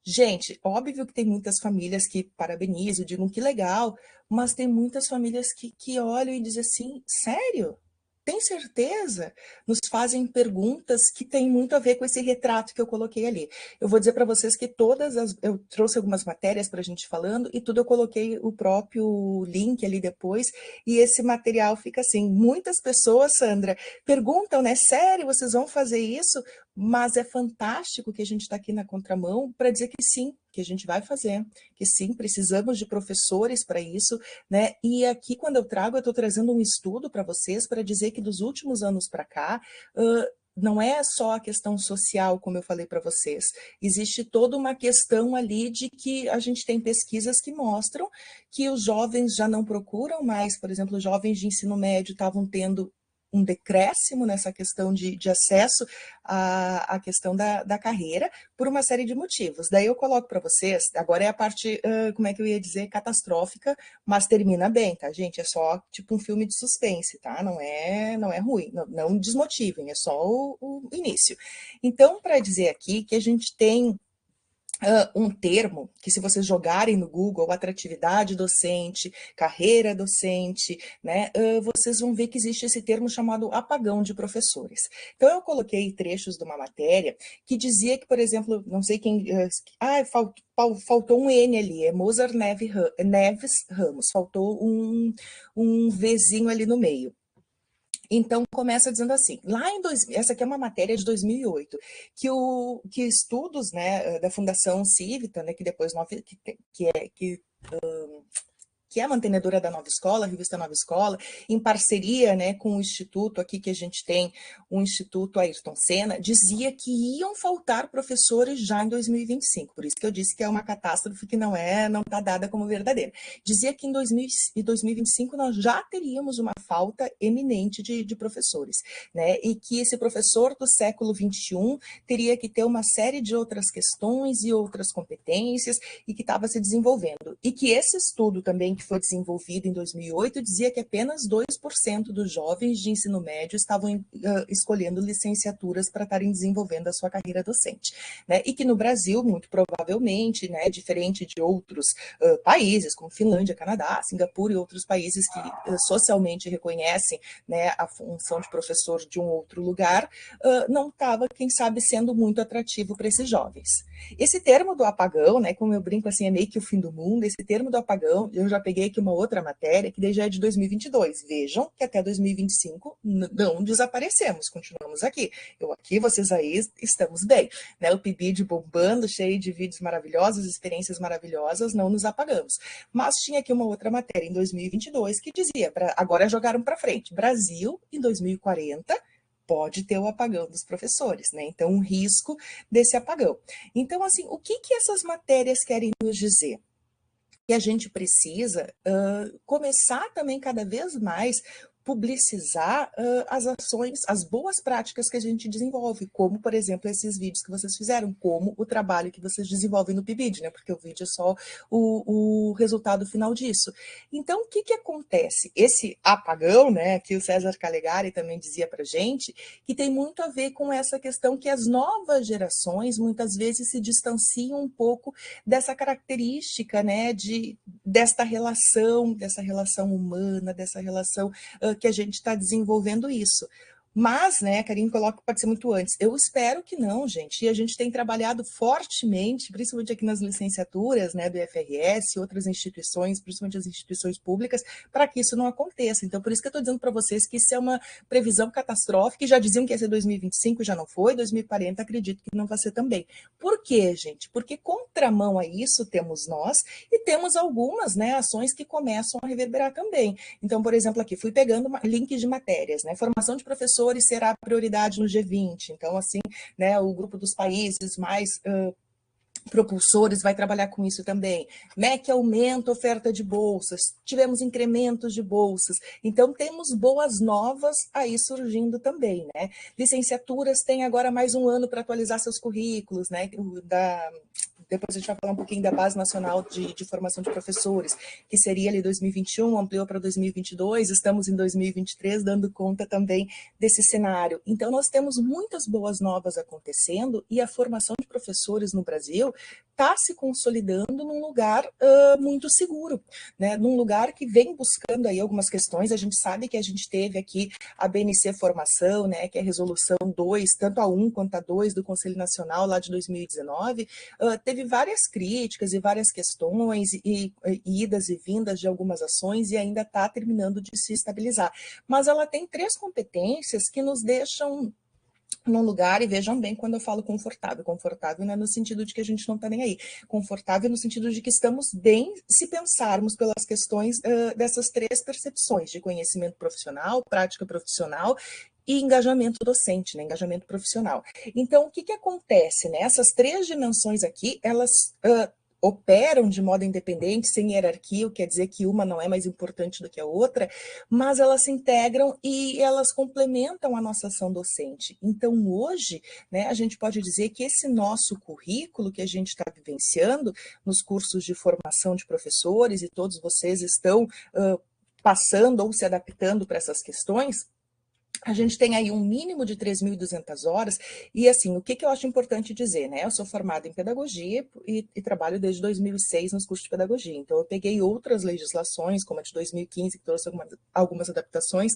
Speaker 5: Gente, óbvio que tem muitas famílias que parabenizam, digam que legal, mas tem muitas famílias que olham e dizem assim, sério? Tem certeza? Nos fazem perguntas que têm muito a ver com esse retrato que eu coloquei ali. Eu vou dizer para vocês que eu trouxe algumas matérias para a gente falando e tudo eu coloquei o próprio link ali depois, e esse material fica assim, muitas pessoas, Sandra, perguntam, né, sério, vocês vão fazer isso? Mas é fantástico que a gente está aqui na contramão para dizer que sim, que a gente vai fazer, que sim, precisamos de professores para isso, né? E aqui, quando eu estou trazendo um estudo para vocês para dizer que dos últimos anos para cá, não é só a questão social, como eu falei para vocês, existe toda uma questão ali de que a gente tem pesquisas que mostram que os jovens já não procuram mais, por exemplo, os jovens de ensino médio estavam tendo um decréscimo nessa questão de acesso à questão da carreira, por uma série de motivos. Daí eu coloco para vocês, agora é a parte, como é que eu ia dizer, catastrófica, mas termina bem, tá, gente? É só tipo um filme de suspense, tá? Não é ruim, não desmotivem, é só o início. Então, para dizer aqui que a gente tem um termo que, se vocês jogarem no Google, atratividade docente, carreira docente, né, vocês vão ver que existe esse termo chamado apagão de professores. Então, eu coloquei trechos de uma matéria que dizia que, por exemplo, não sei quem... faltou um N ali, é Mozart Neves Ramos, faltou um Vzinho ali no meio. Então, começa dizendo assim, essa aqui é uma matéria de 2008, que estudos, né, da Fundação Civita, né, que depois que é a mantenedora da Nova Escola, a revista Nova Escola, em parceria, né, com o instituto aqui que a gente tem, o Instituto Ayrton Senna, dizia que iam faltar professores já em 2025, por isso que eu disse que é uma catástrofe que não está dada como verdadeira. Dizia que em 2025 nós já teríamos uma falta eminente de professores, né, e que esse professor do século XXI teria que ter uma série de outras questões e outras competências e que estava se desenvolvendo. E que esse estudo também, que foi desenvolvido em 2008, dizia que apenas 2% dos jovens de ensino médio estavam escolhendo licenciaturas para estarem desenvolvendo a sua carreira docente, né? E que no Brasil, muito provavelmente, né, diferente de outros países, como Finlândia, Canadá, Singapura e outros países que socialmente reconhecem, né, a função de professor de um outro lugar, não estava, quem sabe, sendo muito atrativo para esses jovens. Esse termo do apagão, né, como eu brinco assim, é meio que o fim do mundo, esse termo do apagão, eu já peguei aqui uma outra matéria, que daí já é de 2022. Vejam que até 2025 não desaparecemos, continuamos aqui. Eu aqui, vocês aí, estamos bem. Né? O PIBID bombando, cheio de vídeos maravilhosos, experiências maravilhosas, não nos apagamos. Mas tinha aqui uma outra matéria em 2022 que dizia, agora jogaram para frente, Brasil em 2040 pode ter o apagão dos professores, né? Então, um risco desse apagão. Então, assim, o que essas matérias querem nos dizer? Que a gente precisa começar também cada vez mais publicizar as ações, as boas práticas que a gente desenvolve, como, por exemplo, esses vídeos que vocês fizeram, como o trabalho que vocês desenvolvem no PIBID, né? Porque o vídeo é só o resultado final disso. Então, o que acontece? Esse apagão, né, que o César Calegari também dizia para a gente, que tem muito a ver com essa questão que as novas gerações, muitas vezes, se distanciam um pouco dessa característica, né, desta relação humana, dessa relação que a gente está desenvolvendo isso. Mas, né, a Karine coloca que pode ser muito antes. Eu espero que não, gente. E a gente tem trabalhado fortemente, principalmente aqui nas licenciaturas, né, do IFRS, outras instituições, principalmente as instituições públicas, para que isso não aconteça. Então, por isso que eu estou dizendo para vocês que isso é uma previsão catastrófica, e já diziam que ia ser 2025, já não foi, 2040, acredito que não vai ser também. Por quê, gente? Porque contramão a isso temos nós e temos algumas, né, ações que começam a reverberar também. Então, por exemplo, aqui, fui pegando links de matérias, né, formação de professores será prioridade no G20, então assim, né, o grupo dos países mais propulsores vai trabalhar com isso também. MEC aumenta a oferta de bolsas, tivemos incrementos de bolsas, então temos boas novas aí surgindo também, né? Licenciaturas têm agora mais um ano para atualizar seus currículos, né? Depois a gente vai falar um pouquinho da Base Nacional de Formação de Professores, que seria ali 2021, ampliou para 2022, estamos em 2023, dando conta também desse cenário. Então, nós temos muitas boas novas acontecendo e a formação de professores no Brasil está se consolidando num lugar muito seguro, né? Num lugar que vem buscando aí algumas questões. A gente sabe que a gente teve aqui a BNC Formação, né, que é a resolução 2, tanto a 1 quanto a 2 do Conselho Nacional lá de 2019, teve várias críticas e várias questões e idas e vindas de algumas ações e ainda está terminando de se estabilizar. Mas ela tem 3 competências que nos deixam num lugar, e vejam bem quando eu falo confortável. Confortável não é no sentido de que a gente não está nem aí. Confortável no sentido de que estamos bem se pensarmos pelas questões dessas 3 percepções, de conhecimento profissional, prática profissional e engajamento docente, né? Engajamento profissional. Então, o que acontece? Né? Essas 3 dimensões aqui, elas operam de modo independente, sem hierarquia, o que quer dizer que uma não é mais importante do que a outra, mas elas se integram e elas complementam a nossa ação docente. Então, hoje, né, a gente pode dizer que esse nosso currículo que a gente está vivenciando nos cursos de formação de professores, e todos vocês estão passando ou se adaptando para essas questões, a gente tem aí um mínimo de 3.200 horas, e assim, o que eu acho importante dizer, né? Eu sou formada em pedagogia e trabalho desde 2006 nos cursos de pedagogia, então eu peguei outras legislações, como a de 2015, que trouxe algumas adaptações.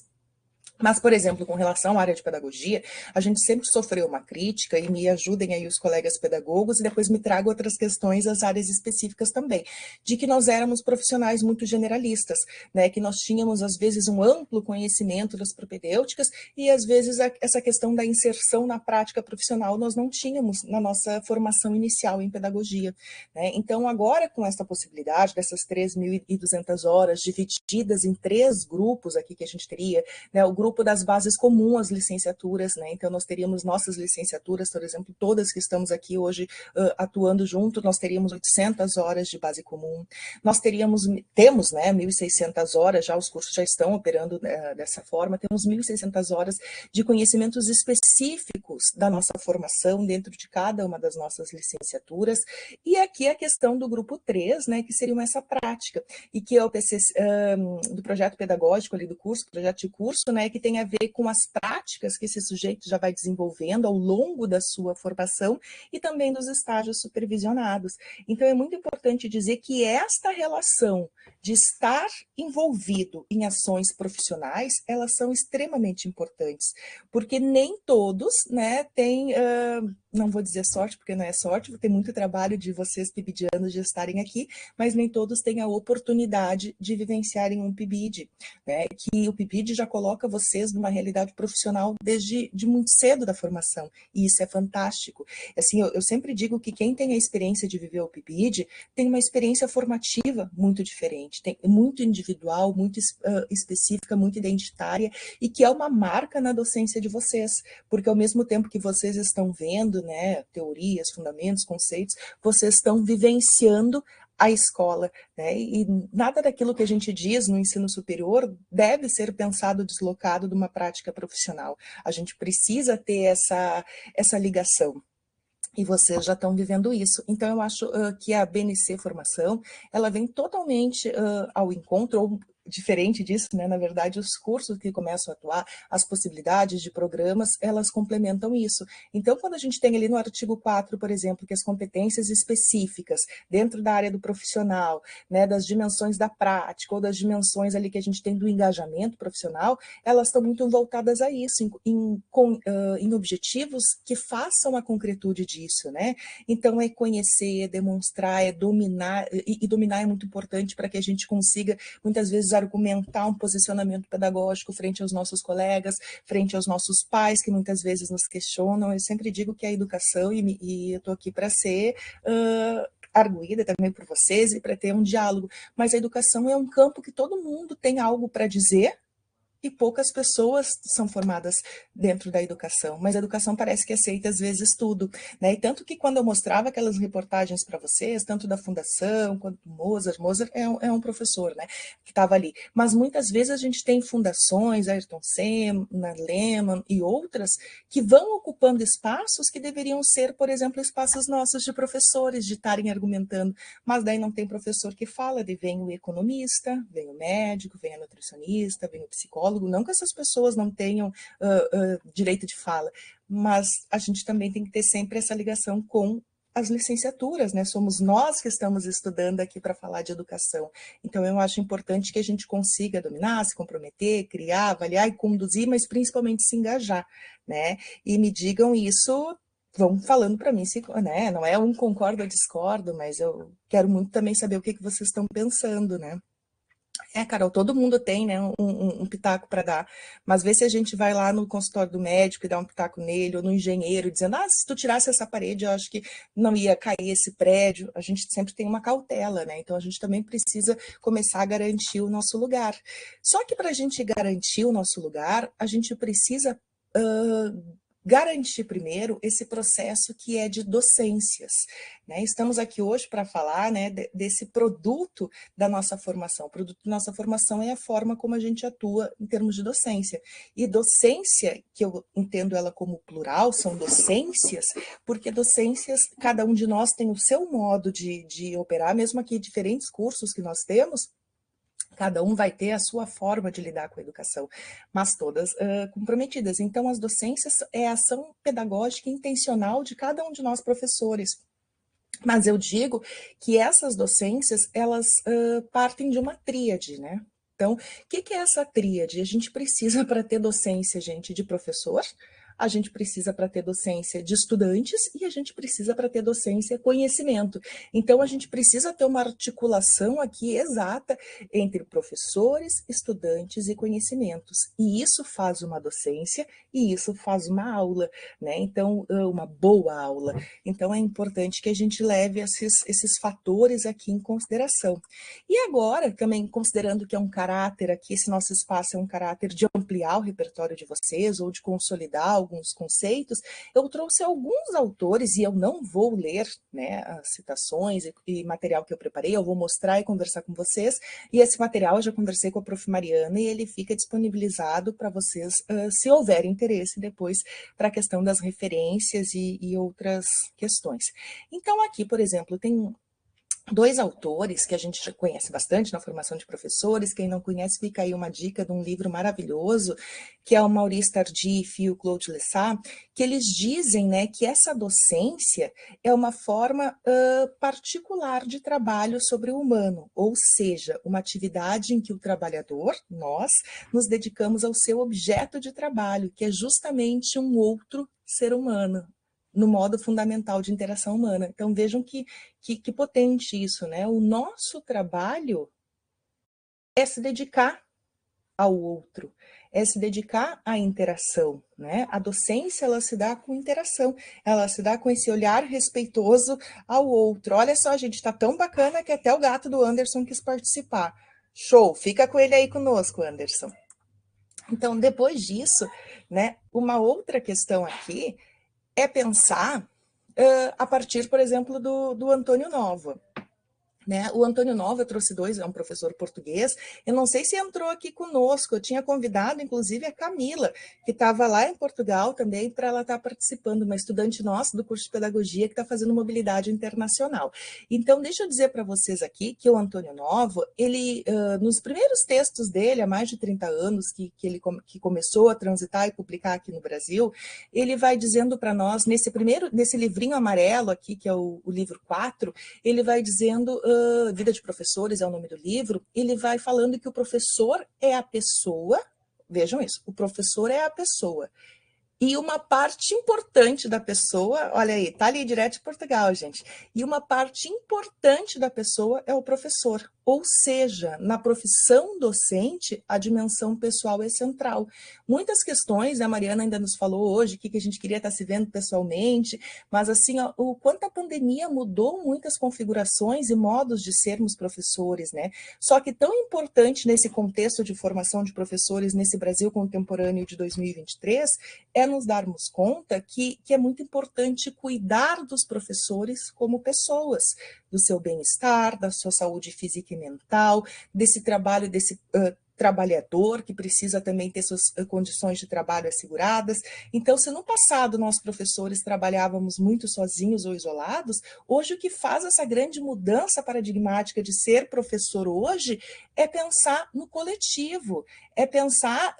Speaker 5: Mas, por exemplo, com relação à área de pedagogia, a gente sempre sofreu uma crítica, e me ajudem aí os colegas pedagogos, e depois me trago outras questões das áreas específicas também, de que nós éramos profissionais muito generalistas, né, que nós tínhamos, às vezes, um amplo conhecimento das propedêuticas, e, às vezes, essa questão da inserção na prática profissional nós não tínhamos na nossa formação inicial em pedagogia, né? Então, agora, com essa possibilidade dessas 3.200 horas divididas em 3 grupos aqui que a gente teria, né, o grupo das bases comuns às licenciaturas, né? Então nós teríamos nossas licenciaturas, por exemplo, todas que estamos aqui hoje atuando junto, nós teríamos 800 horas de base comum, nós temos, né, 1.600 horas, já os cursos já estão operando dessa forma, temos 1.600 horas de conhecimentos específicos da nossa formação dentro de cada uma das nossas licenciaturas, e aqui a questão do grupo 3, né, que seria essa prática, e que é o PCC, do projeto pedagógico ali do curso, projeto de curso, né, que tem a ver com as práticas que esse sujeito já vai desenvolvendo ao longo da sua formação e também dos estágios supervisionados. Então, é muito importante dizer que esta relação de estar envolvido em ações profissionais, elas são extremamente importantes, porque nem todos, né, têm, não vou dizer sorte, porque não é sorte, tem muito trabalho de vocês PIBidianos de estarem aqui, mas nem todos têm a oportunidade de vivenciarem um PIBID, né, que o PIBID já coloca vocês numa realidade profissional desde muito cedo da formação, e isso é fantástico. Assim, eu sempre digo que quem tem a experiência de viver o PIBID tem uma experiência formativa muito diferente, muito individual, muito específica, muito identitária, e que é uma marca na docência de vocês, porque ao mesmo tempo que vocês estão vendo, né, teorias, fundamentos, conceitos, vocês estão vivenciando a escola, né? E nada daquilo que a gente diz no ensino superior deve ser pensado deslocado de uma prática profissional. A gente precisa ter essa ligação. E vocês já estão vivendo isso. Então, eu acho que a BNC Formação, ela vem totalmente ao encontro, ou diferente disso, né? Na verdade, os cursos que começam a atuar, as possibilidades de programas, elas complementam isso. Então, quando a gente tem ali no artigo 4, por exemplo, que as competências específicas dentro da área do profissional, né, das dimensões da prática, ou das dimensões ali que a gente tem do engajamento profissional, elas estão muito voltadas a isso, em objetivos que façam a concretude disso, né? Então, é conhecer, é demonstrar, é dominar, e dominar é muito importante para que a gente consiga, muitas vezes, argumentar um posicionamento pedagógico frente aos nossos colegas, frente aos nossos pais, que muitas vezes nos questionam. Eu sempre digo que a educação, e eu estou aqui para ser arguída também por vocês e para ter um diálogo, mas a educação é um campo que todo mundo tem algo para dizer, e poucas pessoas são formadas dentro da educação, mas a educação parece que aceita às vezes tudo, né? E tanto que quando eu mostrava aquelas reportagens para vocês, tanto da Fundação quanto do Mozart é um professor, né, que estava ali, mas muitas vezes a gente tem fundações, Ayrton Senna, Lehman e outras, que vão ocupando espaços que deveriam ser, por exemplo, espaços nossos de professores, de estarem argumentando, mas daí não tem professor que fala, daí vem o economista, vem o médico, vem a nutricionista, vem o psicólogo. Não que essas pessoas não tenham direito de fala, mas a gente também tem que ter sempre essa ligação com as licenciaturas, né? Somos nós que estamos estudando aqui para falar de educação. Então, eu acho importante que a gente consiga dominar, se comprometer, criar, avaliar e conduzir, mas principalmente se engajar, né? E me digam isso, vão falando para mim, se, né? Não é um concordo ou discordo, mas eu quero muito também saber o que vocês estão pensando, né? Carol, todo mundo tem, né, um pitaco para dar, mas vê se a gente vai lá no consultório do médico e dá um pitaco nele, ou no engenheiro, dizendo, se tu tirasse essa parede, eu acho que não ia cair esse prédio. A gente sempre tem uma cautela, né, então a gente também precisa começar a garantir o nosso lugar. Só que para a gente garantir o nosso lugar, a gente precisa garantir primeiro esse processo que é de docências, né? Estamos aqui hoje para falar, né, desse produto da nossa formação. O produto da nossa formação é a forma como a gente atua em termos de docência. E docência, que eu entendo ela como plural, são docências, porque docências, cada um de nós tem o seu modo de operar, mesmo aqui diferentes cursos que nós temos, cada um vai ter a sua forma de lidar com a educação, mas todas comprometidas. Então, as docências é a ação pedagógica intencional de cada um de nós professores. Mas eu digo que essas docências, elas partem de uma tríade, né? Então, o que é essa tríade? A gente precisa, para ter docência, gente, de professor, a gente precisa para ter docência de estudantes e a gente precisa para ter docência conhecimento. Então, a gente precisa ter uma articulação aqui exata entre professores, estudantes e conhecimentos. E isso faz uma docência e isso faz uma aula, né? Então, uma boa aula. Então, é importante que a gente leve esses fatores aqui em consideração. E agora, também considerando que é um caráter aqui, esse nosso espaço é um caráter de ampliar o repertório de vocês ou de consolidar alguns conceitos, eu trouxe alguns autores, e eu não vou ler, né, as citações e material que eu preparei, eu vou mostrar e conversar com vocês, e esse material eu já conversei com a Prof. Mariana, e ele fica disponibilizado para vocês, se houver interesse depois, para a questão das referências e outras questões. Então aqui, por exemplo, tem dois autores que a gente já conhece bastante na formação de professores. Quem não conhece, fica aí uma dica de um livro maravilhoso, que é o Maurice Tardif e o Claude Lessat, que eles dizem, né, que essa docência é uma forma particular de trabalho sobre o humano, ou seja, uma atividade em que o trabalhador, nós, nos dedicamos ao seu objeto de trabalho, que é justamente um outro ser humano, no modo fundamental de interação humana. Então vejam que potente isso, né? O nosso trabalho é se dedicar ao outro, é se dedicar à interação, né? A docência, ela se dá com interação, ela se dá com esse olhar respeitoso ao outro. Olha só, gente, tá tão bacana que até o gato do Anderson quis participar. Show! Fica com ele aí conosco, Anderson. Então, depois disso, né, uma outra questão aqui é pensar a partir, por exemplo, do Antônio Nova. Né? O Antônio Nova, eu trouxe dois, é um professor português, eu não sei se entrou aqui conosco, eu tinha convidado, inclusive, a Camila, que estava lá em Portugal também, para ela estar participando, uma estudante nossa do curso de pedagogia que está fazendo mobilidade internacional. Então, deixa eu dizer para vocês aqui que o Antônio Nova, ele, nos primeiros textos dele, há mais de 30 anos, que começou a transitar e publicar aqui no Brasil, ele vai dizendo para nós, nesse livrinho amarelo aqui, que é o livro 4, ele vai dizendo... Vida de Professores é o nome do livro, ele vai falando que o professor é a pessoa, vejam isso, o professor é a pessoa, e uma parte importante da pessoa, olha aí, tá ali direto de Portugal, gente, e uma parte importante da pessoa é o professor, ou seja, na profissão docente, a dimensão pessoal é central. Muitas questões, né, a Mariana ainda nos falou hoje, que a gente queria estar se vendo pessoalmente, mas assim, ó, o quanto a pandemia mudou muitas configurações e modos de sermos professores, né? Só que tão importante nesse contexto de formação de professores nesse Brasil contemporâneo de 2023 é nos darmos conta que é muito importante cuidar dos professores como pessoas, do seu bem-estar, da sua saúde física e mental, desse trabalho, desse trabalhador que precisa também ter suas condições de trabalho asseguradas. Então, se no passado nós professores trabalhávamos muito sozinhos ou isolados, hoje o que faz essa grande mudança paradigmática de ser professor hoje é pensar no coletivo, é pensar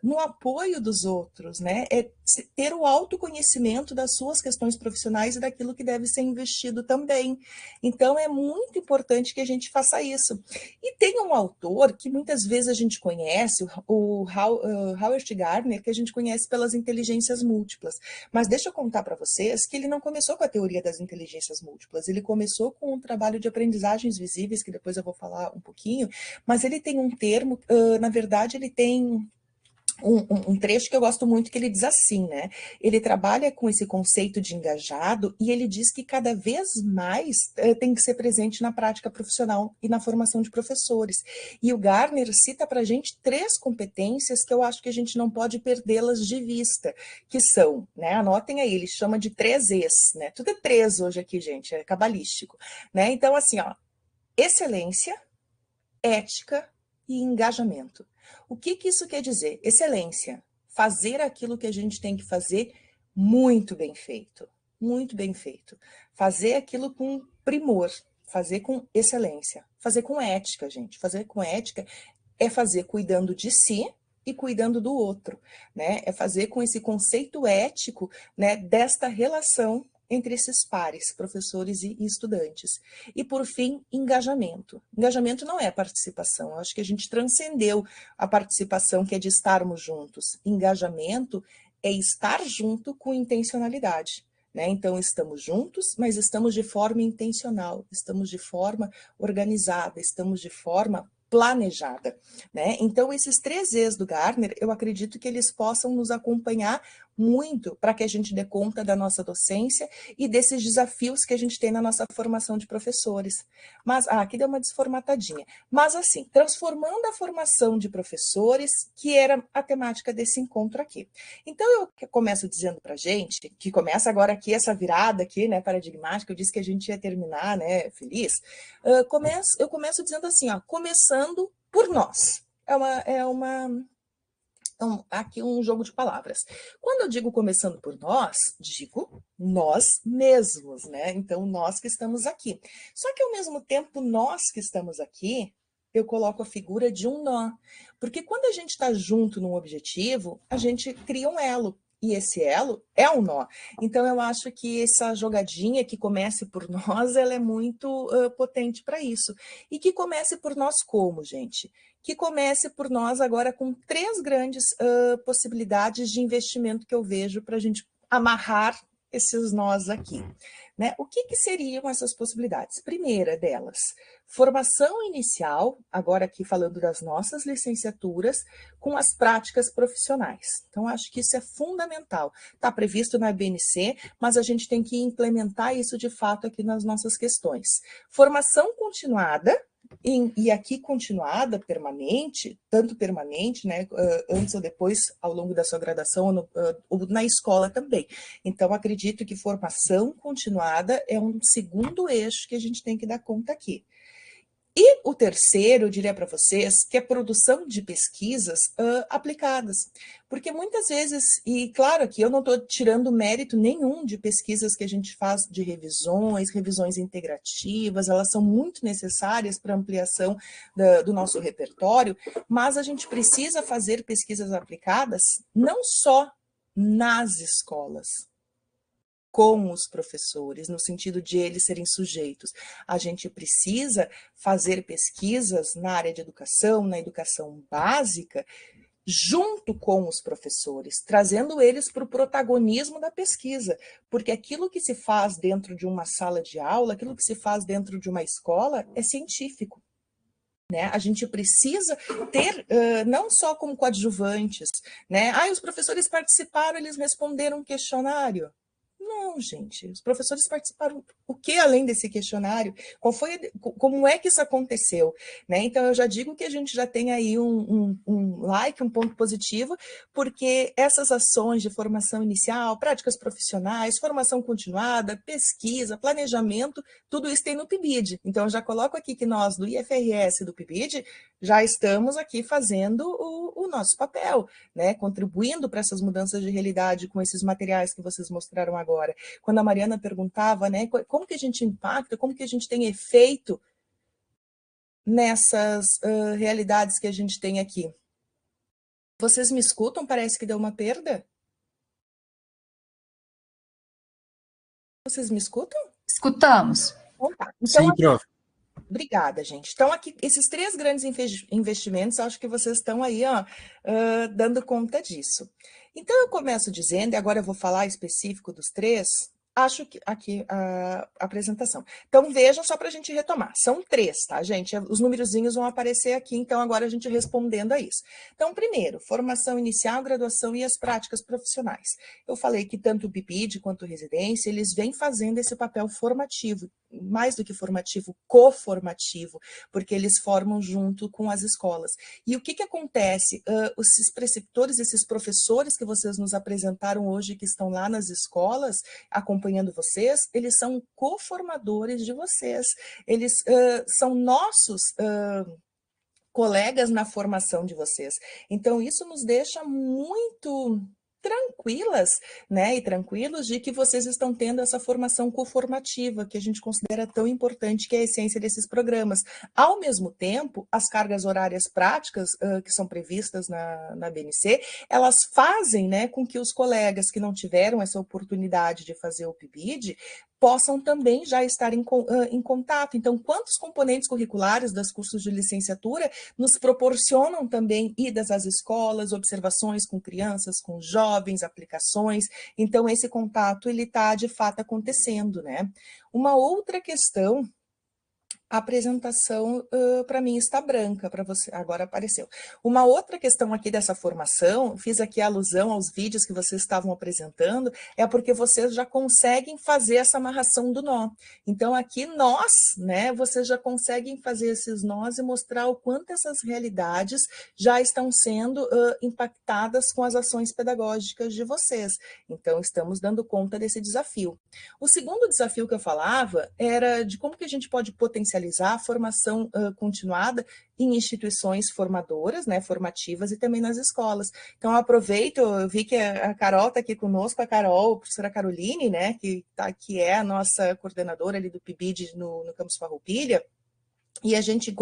Speaker 5: no apoio dos outros, né? É ter o autoconhecimento das suas questões profissionais e daquilo que deve ser investido também. Então, é muito importante que a gente faça isso. E tem um autor que muitas vezes a gente conhece, o Howard Gardner, que a gente conhece pelas inteligências múltiplas. Mas deixa eu contar para vocês que ele não começou com a teoria das inteligências múltiplas, ele começou com um trabalho de aprendizagens visíveis, que depois eu vou falar um pouquinho, mas ele tem um termo, na verdade ele tem um trecho que eu gosto muito, que ele diz assim, né? Ele trabalha com esse conceito de engajado e ele diz que cada vez mais tem que ser presente na prática profissional e na formação de professores. E o Garner cita para a gente 3 competências que eu acho que a gente não pode perdê-las de vista, que são, né? Anotem aí, ele chama de 3 Es, né? Tudo é 3 hoje aqui, gente, é cabalístico, né? Então, assim, ó, excelência, ética e engajamento. O que isso quer dizer? Excelência, fazer aquilo que a gente tem que fazer muito bem feito, muito bem feito. Fazer aquilo com primor, fazer com excelência, fazer com ética, gente. Fazer com ética é fazer cuidando de si e cuidando do outro, né? É fazer com esse conceito ético, né, desta relação entre esses pares, professores e estudantes. E, por fim, engajamento. Engajamento não é participação, eu acho que a gente transcendeu a participação, que é de estarmos juntos. Engajamento é estar junto com intencionalidade, né? Então, estamos juntos, mas estamos de forma intencional, estamos de forma organizada, estamos de forma planejada, né? Então, esses 3 Es do Garner, eu acredito que eles possam nos acompanhar muito para que a gente dê conta da nossa docência e desses desafios que a gente tem na nossa formação de professores. Mas, aqui deu uma desformatadinha. Mas, assim, transformando a formação de professores, que era a temática desse encontro aqui. Então, eu começo dizendo para a gente, que começa agora aqui essa virada aqui, né, paradigmática, eu disse que a gente ia terminar, né, feliz. Eu começo dizendo assim, ó, começando por nós. Aqui um jogo de palavras. Quando eu digo começando por nós, digo nós mesmos, né? Então, nós que estamos aqui. Só que, ao mesmo tempo, nós que estamos aqui, eu coloco a figura de um nó. Porque quando a gente está junto num objetivo, a gente cria um elo. E esse elo é um nó. Então, eu acho que essa jogadinha que comece por nós, ela é muito potente para isso. E que comece por nós como, gente? Que comece por nós agora com 3 grandes possibilidades de investimento que eu vejo para a gente amarrar esses nós aqui, né? O que seriam essas possibilidades? Primeira delas, formação inicial, agora aqui falando das nossas licenciaturas, com as práticas profissionais. Então, acho que isso é fundamental. Está previsto na BNC, mas a gente tem que implementar isso de fato aqui nas nossas questões. Formação continuada, e aqui continuada, permanente, tanto permanente, né, antes ou depois, ao longo da sua graduação, ou na escola também. Então, acredito que formação continuada é um segundo eixo que a gente tem que dar conta aqui. E o terceiro, eu diria para vocês, que é a produção de pesquisas aplicadas. Porque muitas vezes, e claro que eu não estou tirando mérito nenhum de pesquisas que a gente faz de revisões integrativas, elas são muito necessárias para ampliação do nosso repertório, mas a gente precisa fazer pesquisas aplicadas não só nas escolas, com os professores, no sentido de eles serem sujeitos. A gente precisa fazer pesquisas na área de educação, na educação básica, junto com os professores, trazendo eles para o protagonismo da pesquisa, porque aquilo que se faz dentro de uma sala de aula, aquilo que se faz dentro de uma escola é científico. Né? A gente precisa ter, não só como coadjuvantes, né? Os professores participaram, eles responderam um questionário. Não, gente, os professores participaram o que além desse questionário? Como é que isso aconteceu? Né? Então, eu já digo que a gente já tem aí um like, um ponto positivo, porque essas ações de formação inicial, práticas profissionais, formação continuada, pesquisa, planejamento, tudo isso tem no PIBID. Então, eu já coloco aqui que nós, do IFRS e do PIBID, já estamos aqui fazendo o nosso papel, né? Contribuindo para essas mudanças de realidade com esses materiais que vocês mostraram agora. Quando a Mariana perguntava, né, como que a gente impacta, como que a gente tem efeito nessas realidades que a gente tem aqui. Vocês me escutam? Parece que deu uma perda. Vocês me escutam?
Speaker 4: Escutamos.
Speaker 5: Então, tá.
Speaker 2: Sim, prof.
Speaker 5: Obrigada, gente. Então, aqui, esses 3 grandes investimentos, acho que vocês estão aí, ó, dando conta disso. Então, eu começo dizendo, e agora eu vou falar específico dos 3, Acho que aqui a apresentação. Então, vejam só para a gente retomar. São 3, tá, gente? Os numerozinhos vão aparecer aqui, então agora a gente respondendo a isso. Então, primeiro, formação inicial, graduação e as práticas profissionais. Eu falei que tanto o PIBID quanto o residência, eles vêm fazendo esse papel formativo, mais do que formativo, coformativo, porque eles formam junto com as escolas. E o que acontece? Esses preceptores, esses professores que vocês nos apresentaram hoje, que estão lá nas escolas, acompanhando vocês, eles são coformadores de vocês, eles são nossos colegas na formação de vocês. Então, isso nos deixa muito tranquilas, né, e tranquilos de que vocês estão tendo essa formação coformativa, que a gente considera tão importante, que é a essência desses programas. Ao mesmo tempo, as cargas horárias práticas que são previstas na BNC, elas fazem, né, com que os colegas que não tiveram essa oportunidade de fazer o PIBID possam também já estar em contato. Então, quantos componentes curriculares dos cursos de licenciatura nos proporcionam também idas às escolas, observações com crianças, com jovens, aplicações. Então, esse contato, ele está, de fato, acontecendo, né? Uma outra questão... A apresentação, para mim, está branca, para você, agora apareceu. Uma outra questão aqui dessa formação, fiz aqui alusão aos vídeos que vocês estavam apresentando, é porque vocês já conseguem fazer essa amarração do nó. Então, aqui nós, né, vocês já conseguem fazer esses nós e mostrar o quanto essas realidades já estão sendo impactadas com as ações pedagógicas de vocês. Então, estamos dando conta desse desafio. O segundo desafio que eu falava era de como que a gente pode potencializar a formação continuada em instituições formadoras, né, formativas e também nas escolas. Então, eu aproveito, eu vi que a Carol está aqui conosco, a Carol, a professora Caroline, né, que é a nossa coordenadora ali do PIBID no Campus Farroupilha. E a gente,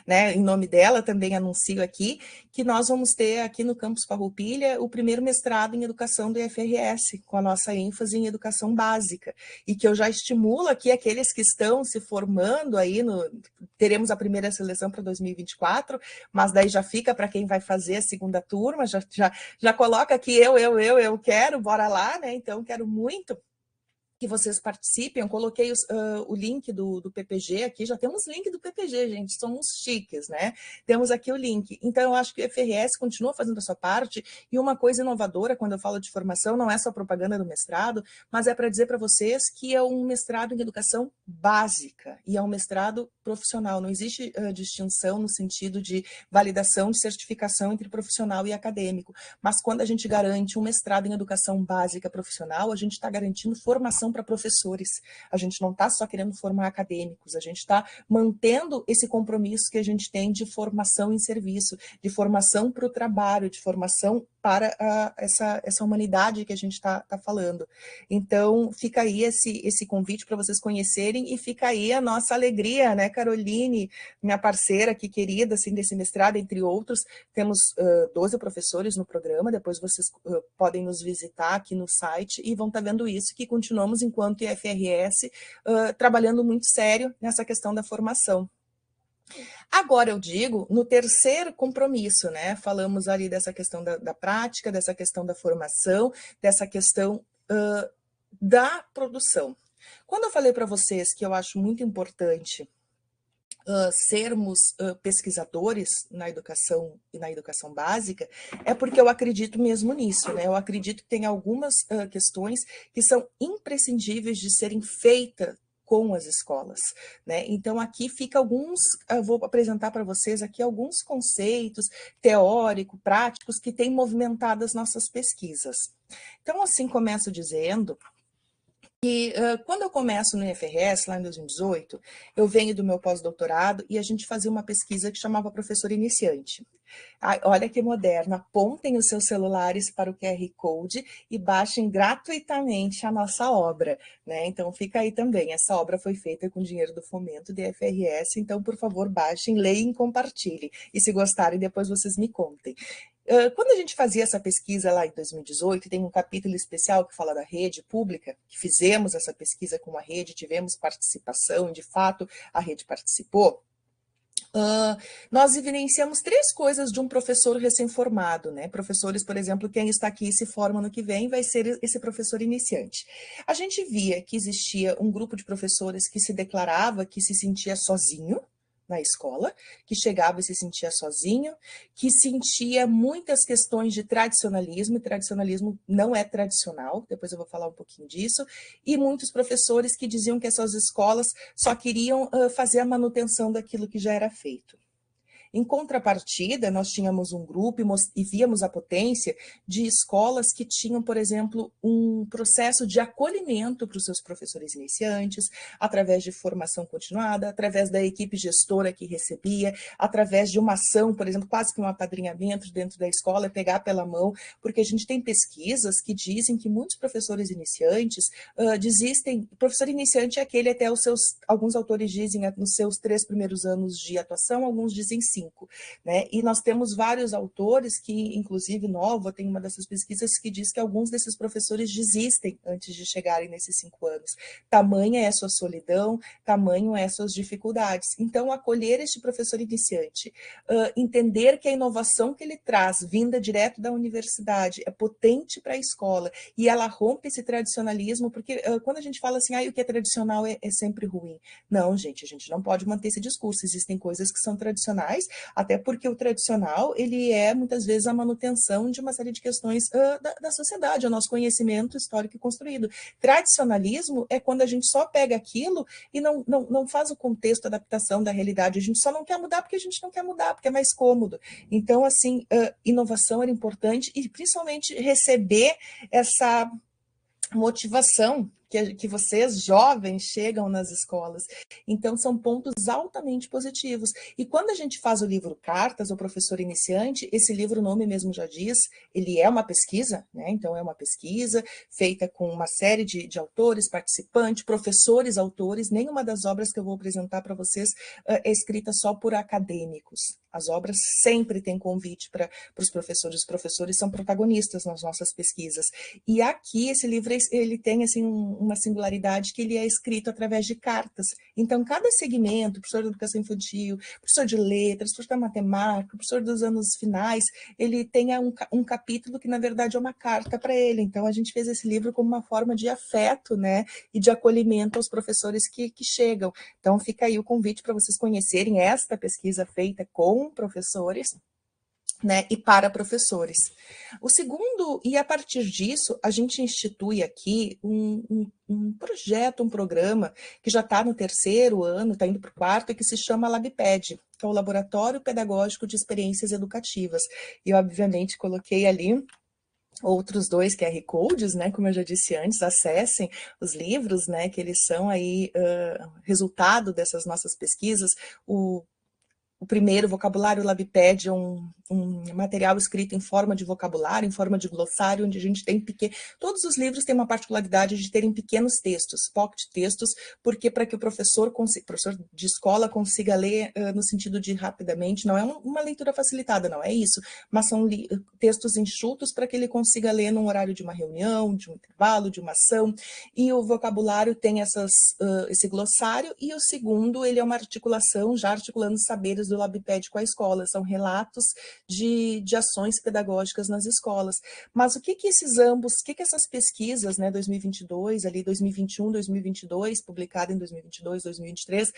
Speaker 5: né, em nome dela, também anuncio aqui que nós vamos ter aqui no Campus Farroupilha o primeiro mestrado em educação do IFRS, com a nossa ênfase em educação básica, e que eu já estimulo aqui aqueles que estão se formando aí, teremos a primeira seleção para 2024, mas daí já fica para quem vai fazer a segunda turma, já coloca aqui eu quero, bora lá, né, então quero muito que vocês participem. Eu coloquei o link do PPG aqui, já temos link do PPG, gente, somos chiques, né? Temos aqui o link. Então, eu acho que o FRS continua fazendo a sua parte, e uma coisa inovadora, quando eu falo de formação, não é só propaganda do mestrado, mas é para dizer para vocês que é um mestrado em educação básica, e é um mestrado profissional, não existe distinção no sentido de validação de certificação entre profissional e acadêmico, mas quando a gente garante um mestrado em educação básica profissional, a gente está garantindo formação para professores. A gente não está só querendo formar acadêmicos, a gente está mantendo esse compromisso que a gente tem de formação em serviço, de formação para o trabalho, de formação para essa humanidade que a gente está falando. Então, fica aí esse convite para vocês conhecerem, e fica aí a nossa alegria, né, Caroline, minha parceira aqui querida, assim, desse mestrado, entre outros. Temos 12 professores no programa, depois vocês podem nos visitar aqui no site e vão estar vendo isso, que continuamos, enquanto IFRS, trabalhando muito sério nessa questão da formação. Agora, eu digo, no terceiro compromisso, né, falamos ali dessa questão da prática, dessa questão da formação, dessa questão da produção. Quando eu falei para vocês que eu acho muito importante sermos pesquisadores na educação e na educação básica, é porque eu acredito mesmo nisso, né? Eu acredito que tem algumas questões que são imprescindíveis de serem feitas com as escolas, né? Então, aqui fica eu vou apresentar para vocês aqui alguns conceitos teóricos, práticos, que têm movimentado as nossas pesquisas. Então, assim, começo dizendo que quando eu começo no IFRS, lá em 2018, eu venho do meu pós-doutorado e a gente fazia uma pesquisa que chamava Professor Iniciante. Olha que moderno, apontem os seus celulares para o QR Code e baixem gratuitamente a nossa obra, né? Então fica aí também, essa obra foi feita com dinheiro do fomento do IFRS, então por favor baixem, leiam e compartilhem. E se gostarem, depois vocês me contem. Quando a gente fazia essa pesquisa lá em 2018, tem um capítulo especial que fala da rede pública, que fizemos essa pesquisa com a rede, tivemos participação, e de fato a rede participou. Nós evidenciamos 3 coisas de um professor recém-formado, né? Professores, por exemplo, quem está aqui e se forma no que vem vai ser esse professor iniciante. A gente via que existia um grupo de professores que se declarava que se sentia sozinho na escola, que chegava e se sentia sozinho, que sentia muitas questões de tradicionalismo, e tradicionalismo não é tradicional, depois eu vou falar um pouquinho disso, e muitos professores que diziam que essas escolas só queriam fazer a manutenção daquilo que já era feito. Em contrapartida, nós tínhamos um grupo e víamos a potência de escolas que tinham, por exemplo, um processo de acolhimento para os seus professores iniciantes, através de formação continuada, através da equipe gestora que recebia, através de uma ação, por exemplo, quase que um apadrinhamento dentro da escola, pegar pela mão, porque a gente tem pesquisas que dizem que muitos professores iniciantes desistem. Professor iniciante é aquele até os seus, alguns autores dizem, nos seus 3 primeiros anos de atuação, alguns dizem 5. Né? E nós temos vários autores que, inclusive Nova, tem uma dessas pesquisas que diz que alguns desses professores desistem antes de chegarem nesses 5 anos. Tamanha é a sua solidão, tamanho é as suas dificuldades. Então, acolher este professor iniciante, entender que a inovação que ele traz, vinda direto da universidade, é potente para a escola, e ela rompe esse tradicionalismo, porque quando a gente fala assim, o que é tradicional é sempre ruim. Não, gente, a gente não pode manter esse discurso. Existem coisas que são tradicionais, até porque o tradicional, ele é muitas vezes a manutenção de uma série de questões da sociedade, o nosso conhecimento histórico e construído. Tradicionalismo é quando a gente só pega aquilo e não faz o contexto, a adaptação da realidade, a gente só não quer mudar porque a gente não quer mudar, porque é mais cômodo. Então, assim, inovação era importante e principalmente receber essa motivação que vocês, jovens, chegam nas escolas. Então, são pontos altamente positivos. E quando a gente faz o livro Cartas, o professor iniciante, esse livro, o nome mesmo já diz, ele é uma pesquisa, né? Então, é uma pesquisa feita com uma série de autores, participantes, professores, autores. Nenhuma das obras que eu vou apresentar para vocês é escrita só por acadêmicos. As obras sempre têm convite para os professores. Os professores são protagonistas nas nossas pesquisas. E aqui, esse livro, ele tem, assim, uma singularidade que ele é escrito através de cartas. Então, cada segmento, professor de educação infantil, professor de letras, professor de matemática, professor dos anos finais, ele tem um capítulo que, na verdade, é uma carta para ele. Então, a gente fez esse livro como uma forma de afeto, né, e de acolhimento aos professores que chegam. Então, fica aí o convite para vocês conhecerem esta pesquisa feita com professores, né, e para professores. O segundo, e a partir disso, a gente institui aqui um projeto, um programa, que já está no 3º ano, está indo para o 4º, que se chama LabPed, que é o Laboratório Pedagógico de Experiências Educativas. E, obviamente, coloquei ali outros 2 QR Codes, né, como eu já disse antes, acessem os livros, né, que eles são aí resultado dessas nossas pesquisas. O primeiro, Vocabulário LabPed, é um material escrito em forma de vocabulário, em forma de glossário, onde a gente tem todos os livros têm uma particularidade de terem pequenos textos, pocket textos, porque para que o professor de escola consiga ler no sentido de rapidamente, não é uma leitura facilitada, não é isso, mas são textos enxutos para que ele consiga ler num horário de uma reunião, de um intervalo, de uma ação, e o vocabulário tem esse glossário, e o segundo, ele é uma articulação, já articulando saberes do LabPed com a escola, são relatos de ações pedagógicas nas escolas. Mas o que essas pesquisas, né, 2022, ali 2021, 2022, publicada em 2022, 2023,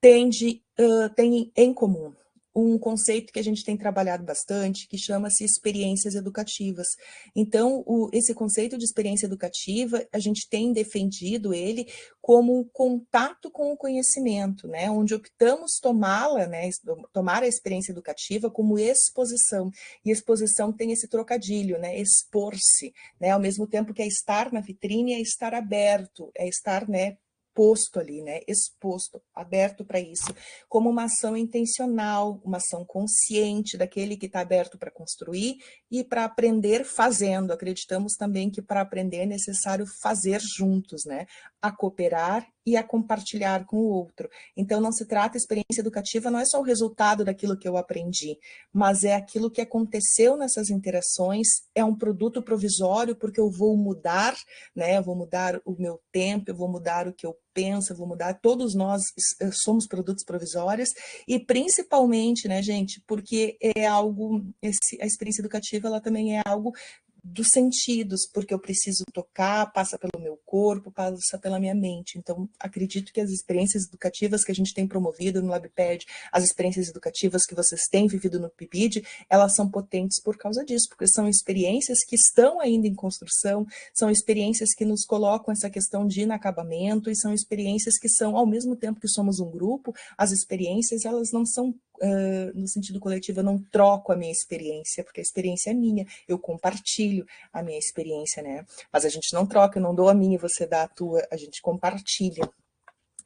Speaker 5: têm em comum? Um conceito que a gente tem trabalhado bastante, que chama-se experiências educativas. Então, esse conceito de experiência educativa, a gente tem defendido ele como contato com o conhecimento, né? Onde optamos tomá-la, né? Tomar a experiência educativa como exposição. E exposição tem esse trocadilho, né? Expor-se, né? Ao mesmo tempo que é estar na vitrine, é estar aberto, é estar, né, posto ali, né, exposto, aberto para isso, como uma ação intencional, uma ação consciente daquele que está aberto para construir e para aprender fazendo. Acreditamos também que para aprender é necessário fazer juntos, né, a cooperar e a compartilhar com o outro. Então, não se trata, a experiência educativa não é só o resultado daquilo que eu aprendi, mas é aquilo que aconteceu nessas interações, é um produto provisório, porque eu vou mudar, né? Eu vou mudar o meu tempo, eu vou mudar o que eu penso, eu vou mudar, todos nós somos produtos provisórios, e principalmente, né, gente, porque é algo, a experiência educativa, ela também é algo dos sentidos, porque eu preciso tocar, passa pelo meu corpo, passa pela minha mente. Então, acredito que as experiências educativas que a gente tem promovido no LabPad, as experiências educativas que vocês têm vivido no PIBID, elas são potentes por causa disso, porque são experiências que estão ainda em construção, são experiências que nos colocam essa questão de inacabamento, e são experiências que são, ao mesmo tempo que somos um grupo, as experiências, elas não são no sentido coletivo, eu não troco a minha experiência, porque a experiência é minha, eu compartilho a minha experiência, né? Mas a gente não troca, eu não dou a minha e você dá a tua, a gente compartilha.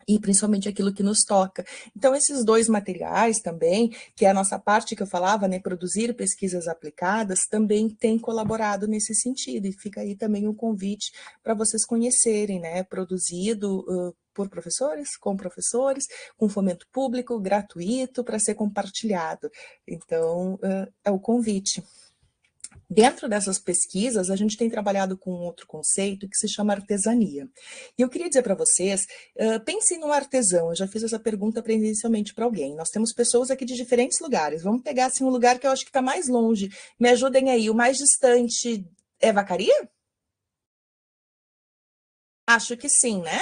Speaker 5: E principalmente aquilo que nos toca. Então, esses dois materiais também, que é a nossa parte que eu falava, né, produzir pesquisas aplicadas, também tem colaborado nesse sentido, e fica aí também um convite para vocês conhecerem, né, produzido por professores, com fomento público, gratuito, para ser compartilhado. Então, é o convite. Dentro dessas pesquisas, a gente tem trabalhado com outro conceito que se chama artesania. E eu queria dizer para vocês, pensem no artesão. Eu já fiz essa pergunta presencialmente para alguém. Nós temos pessoas aqui de diferentes lugares. Vamos pegar assim, um lugar que eu acho que está mais longe. Me ajudem aí. O mais distante é Vacaria? Acho que sim, né?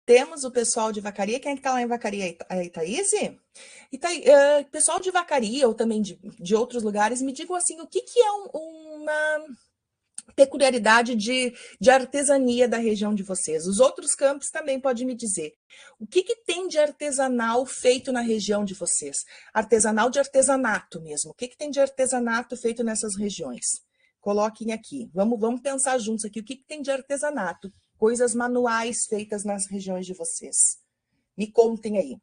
Speaker 5: Temos o pessoal de Vacaria. Quem é que está lá em Vacaria? A Itaíse? Pessoal de Vacaria, ou também de outros lugares, me digam assim, o que é uma peculiaridade de artesania da região de vocês? Os outros campos também podem me dizer. O que tem de artesanal feito na região de vocês? Artesanal de artesanato mesmo. O que tem de artesanato feito nessas regiões? Coloquem aqui. Vamos pensar juntos aqui. O que tem de artesanato? Coisas manuais feitas nas regiões de vocês. Me contem aí.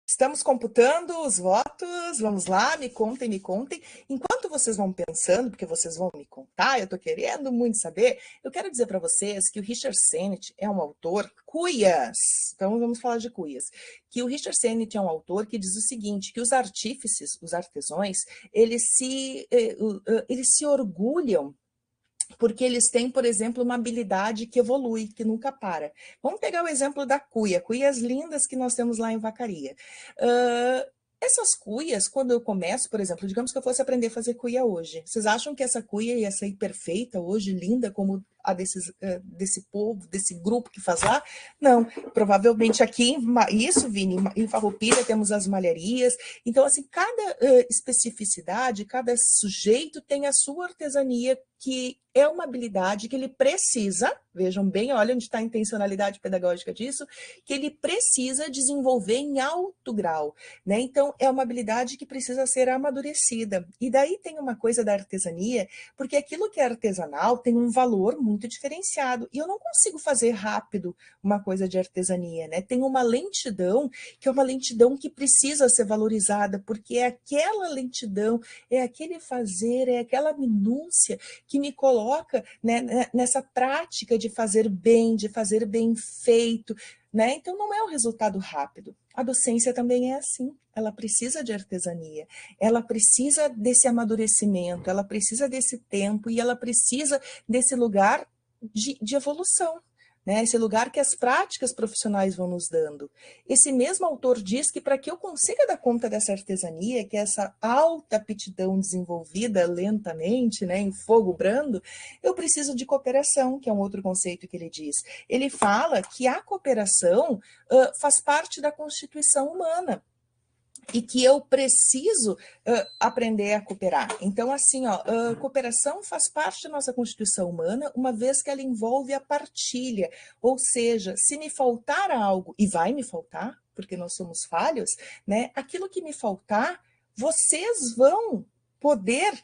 Speaker 5: Estamos computando os votos, vamos lá, me contem, me contem. Enquanto vocês vão pensando, porque vocês vão me contar, eu estou querendo muito saber, eu quero dizer para vocês que o Richard Sennett é um autor, Cuias, então vamos falar de Cuias, que o Richard Sennett é um autor que diz o seguinte, que os artífices, os artesãos, eles se orgulham porque eles têm, por exemplo, uma habilidade que evolui, que nunca para. Vamos pegar o exemplo da cuia, cuias lindas que nós temos lá em Vacaria. Essas cuias, quando eu começo, por exemplo, digamos que eu fosse aprender a fazer cuia hoje, vocês acham que essa cuia ia sair perfeita hoje, linda, como a desse povo, desse grupo que faz lá? Não, provavelmente aqui, isso, Vini, em Farroupilha temos as malharias, então assim, cada especificidade, cada sujeito tem a sua artesania, que é uma habilidade que ele precisa, vejam bem, olha onde está a intencionalidade pedagógica disso, que ele precisa desenvolver em alto grau, né? Então, é uma habilidade que precisa ser amadurecida. E daí tem uma coisa da artesania, porque aquilo que é artesanal tem um valor muito diferenciado, e eu não consigo fazer rápido uma coisa de artesania, né? Tem uma lentidão, que é uma lentidão que precisa ser valorizada, porque é aquela lentidão, é aquele fazer, é aquela minúcia que me coloca, né, nessa prática de fazer bem feito, né? Então não é um resultado rápido. A docência também é assim, ela precisa de artesania, ela precisa desse amadurecimento, ela precisa desse tempo e ela precisa desse lugar de evolução, né? Esse lugar que as práticas profissionais vão nos dando. Esse mesmo autor diz que para que eu consiga dar conta dessa artesania, que é essa alta aptidão desenvolvida lentamente, né, em fogo brando, eu preciso de cooperação, que é um outro conceito que ele diz. Ele fala que a cooperação faz parte da constituição humana, e que eu preciso aprender a cooperar. Então, assim, cooperação faz parte da nossa constituição humana, uma vez que ela envolve a partilha, ou seja, se me faltar algo, e vai me faltar, porque nós somos falhos, né? Aquilo que me faltar, vocês vão poder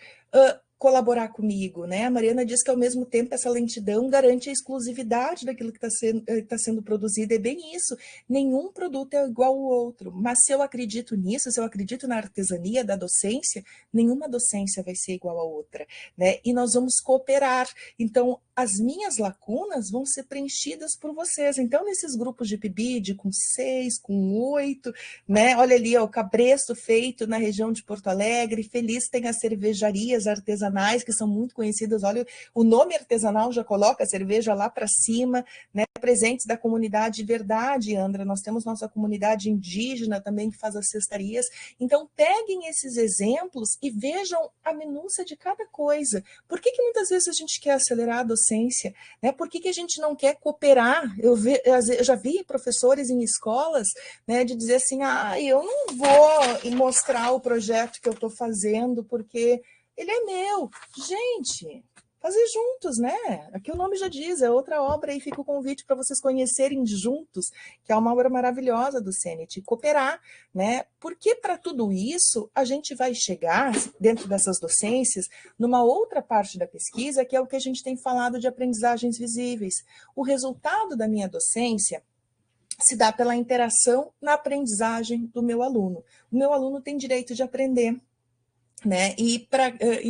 Speaker 5: colaborar comigo, né? A Mariana diz que, ao mesmo tempo, essa lentidão garante a exclusividade daquilo que está sendo produzido. É bem isso. Nenhum produto é igual ao outro. Mas se eu acredito nisso, se eu acredito na artesania da docência, nenhuma docência vai ser igual à outra, né? E nós vamos cooperar. Então, as minhas lacunas vão ser preenchidas por vocês. Então, nesses grupos de PIBID, com 6, com 8, né? Olha ali, ó, o cabresto feito na região de Porto Alegre, feliz tem as cervejarias artesanais, que são muito conhecidas. Olha, o nome artesanal já coloca a cerveja lá para cima, né? Presentes da comunidade Verdade, Andra, nós temos nossa comunidade indígena também que faz as cestarias. Então, peguem esses exemplos e vejam a minúcia de cada coisa. Por que muitas vezes a gente quer acelerar a docência? Né? Por que a gente não quer cooperar? Eu já vi professores em escolas, né, de dizer assim, eu não vou mostrar o projeto que eu estou fazendo porque ele é meu. Gente, fazer juntos, né? Aqui o nome já diz, é outra obra, e fica o convite para vocês conhecerem juntos, que é uma obra maravilhosa do CNT, cooperar, né? Porque para tudo isso, a gente vai chegar, dentro dessas docências, numa outra parte da pesquisa, que é o que a gente tem falado de aprendizagens visíveis. O resultado da minha docência se dá pela interação na aprendizagem do meu aluno. O meu aluno tem direito de aprender, né? E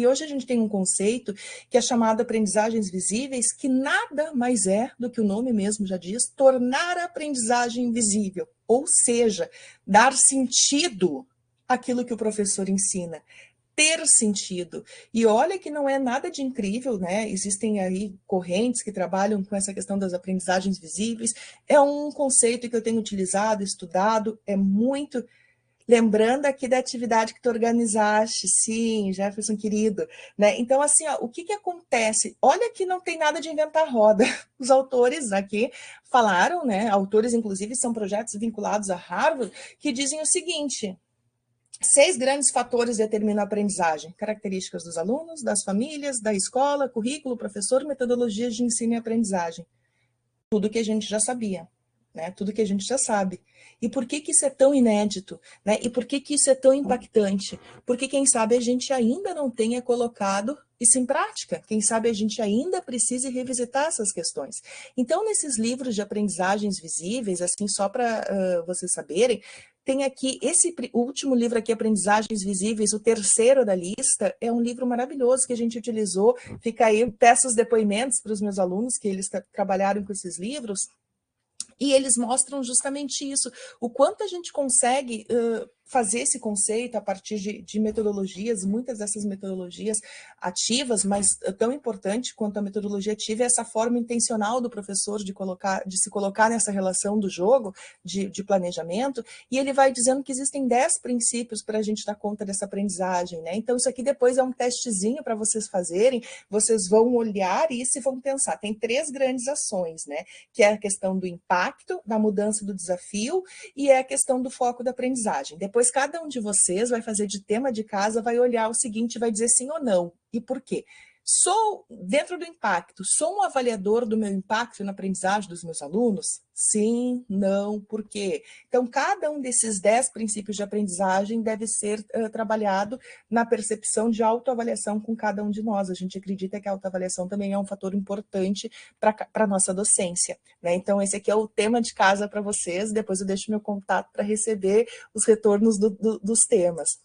Speaker 5: hoje a gente tem um conceito que é chamado aprendizagens visíveis, que nada mais é do que o nome mesmo já diz, tornar a aprendizagem visível, ou seja, dar sentido àquilo que o professor ensina, ter sentido. E olha que não é nada de incrível, né? Existem aí correntes que trabalham com essa questão das aprendizagens visíveis, é um conceito que eu tenho utilizado, estudado, é muito... Lembrando aqui da atividade que tu organizaste, sim, Jefferson querido, né? Então, assim, ó, o que acontece? Olha que não tem nada de inventar roda. Os autores aqui falaram, né? Autores, inclusive, são projetos vinculados a Harvard, que dizem o seguinte: 6 grandes fatores determinam a aprendizagem: características dos alunos, das famílias, da escola, currículo, professor, metodologias de ensino e aprendizagem. Tudo que a gente já sabia. Né, tudo que a gente já sabe. E por que isso é tão inédito? Né? E por que isso é tão impactante? Porque, quem sabe, a gente ainda não tenha colocado isso em prática. Quem sabe a gente ainda precise revisitar essas questões. Então, nesses livros de aprendizagens visíveis, assim, só para vocês saberem, tem aqui, esse último livro aqui, Aprendizagens Visíveis, o terceiro da lista, é um livro maravilhoso que a gente utilizou. Fica aí, peço os depoimentos para os meus alunos, que eles trabalharam com esses livros, e eles mostram justamente isso, o quanto a gente consegue fazer esse conceito a partir de metodologias, muitas dessas metodologias ativas, mas tão importante quanto a metodologia ativa é essa forma intencional do professor de se colocar nessa relação do jogo, de planejamento, e ele vai dizendo que existem 10 princípios para a gente dar conta dessa aprendizagem, né? Então isso aqui depois é um testezinho para vocês fazerem, vocês vão olhar isso e vão pensar. Tem 3 grandes ações, né? Que é a questão do impacto, da mudança do desafio, e é a questão do foco da aprendizagem. Depois, cada um de vocês vai fazer de tema de casa, vai olhar o seguinte, vai dizer sim ou não. E por quê? Sou, dentro do impacto, sou um avaliador do meu impacto na aprendizagem dos meus alunos? Sim, não, por quê? Então, cada um desses 10 princípios de aprendizagem deve ser trabalhado na percepção de autoavaliação com cada um de nós. A gente acredita que a autoavaliação também é um fator importante para a nossa docência, né? Então, esse aqui é o tema de casa para vocês, depois eu deixo meu contato para receber os retornos dos temas.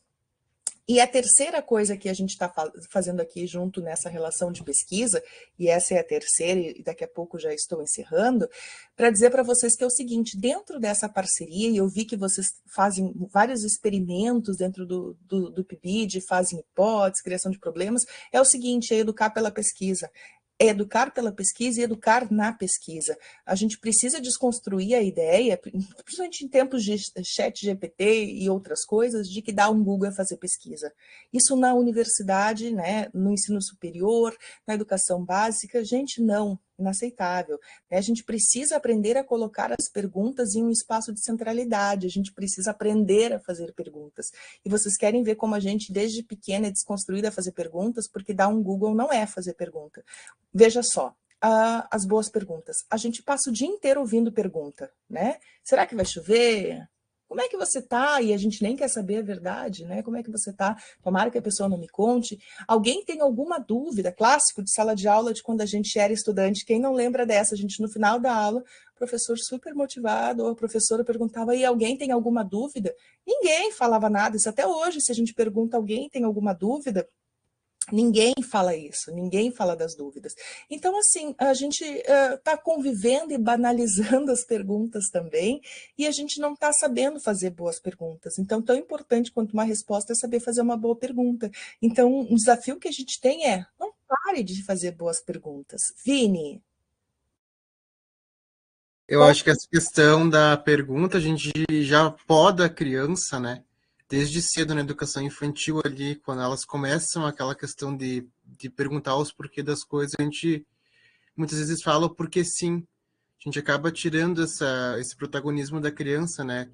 Speaker 5: E a terceira coisa que a gente está fazendo aqui junto nessa relação de pesquisa, e essa é a terceira, e daqui a pouco já estou encerrando, para dizer para vocês que é o seguinte, dentro dessa parceria, e eu vi que vocês fazem vários experimentos dentro do PIBID, fazem hipóteses, criação de problemas, é o seguinte, é educar pela pesquisa. É educar pela pesquisa e educar na pesquisa. A gente precisa desconstruir a ideia, principalmente em tempos de chat GPT e outras coisas, de que dar um Google é fazer pesquisa. Isso na universidade, né, no ensino superior, na educação básica, gente, não, inaceitável. A gente precisa aprender a colocar as perguntas em um espaço de centralidade, a gente precisa aprender a fazer perguntas. E vocês querem ver como a gente, desde pequena, é desconstruída a fazer perguntas, porque dar um Google não é fazer pergunta. Veja só, as boas perguntas. A gente passa o dia inteiro ouvindo pergunta, né? Será que vai chover? Como é que você tá? E a gente nem quer saber a verdade, né? Como é que você tá? Tomara que a pessoa não me conte. Alguém tem alguma dúvida? Clássico de sala de aula de quando a gente era estudante. Quem não lembra dessa? A gente, no final da aula, professor super motivado, ou a professora perguntava, e alguém tem alguma dúvida? Ninguém falava nada. Isso até hoje, se a gente pergunta alguém tem alguma dúvida, Ninguém fala isso, ninguém fala das dúvidas. Então, assim, a gente está convivendo e banalizando as perguntas também, e a gente não está sabendo fazer boas perguntas. Então, tão importante quanto uma resposta é saber fazer uma boa pergunta. Então, um desafio que a gente tem é, não pare de fazer boas perguntas. Vini?
Speaker 2: Eu acho que essa questão da pergunta, a gente já poda a criança, né? Desde cedo na educação infantil ali, quando elas começam aquela questão de perguntar os porquê das coisas, a gente muitas vezes fala o porquê sim. A gente acaba tirando esse protagonismo da criança, né?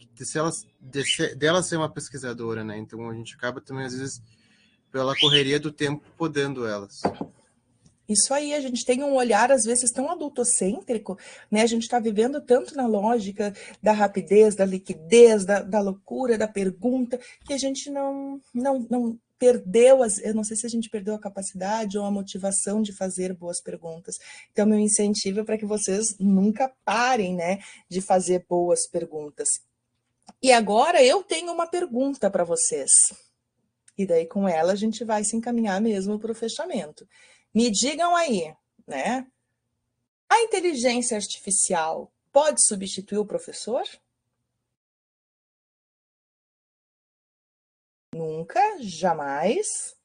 Speaker 2: Dela ser uma pesquisadora, né? Então a gente acaba também, às vezes, pela correria do tempo, podando elas.
Speaker 5: Isso aí, a gente tem um olhar, às vezes, tão adultocêntrico, né? A gente está vivendo tanto na lógica da rapidez, da liquidez, da loucura, da pergunta, que a gente não perdeu, eu não sei se a gente perdeu a capacidade ou a motivação de fazer boas perguntas. Então, meu incentivo é para que vocês nunca parem, né, de fazer boas perguntas. E agora eu tenho uma pergunta para vocês. E daí, com ela, a gente vai se encaminhar mesmo para o fechamento. Me digam aí, né? A inteligência artificial pode substituir o professor? Nunca, jamais.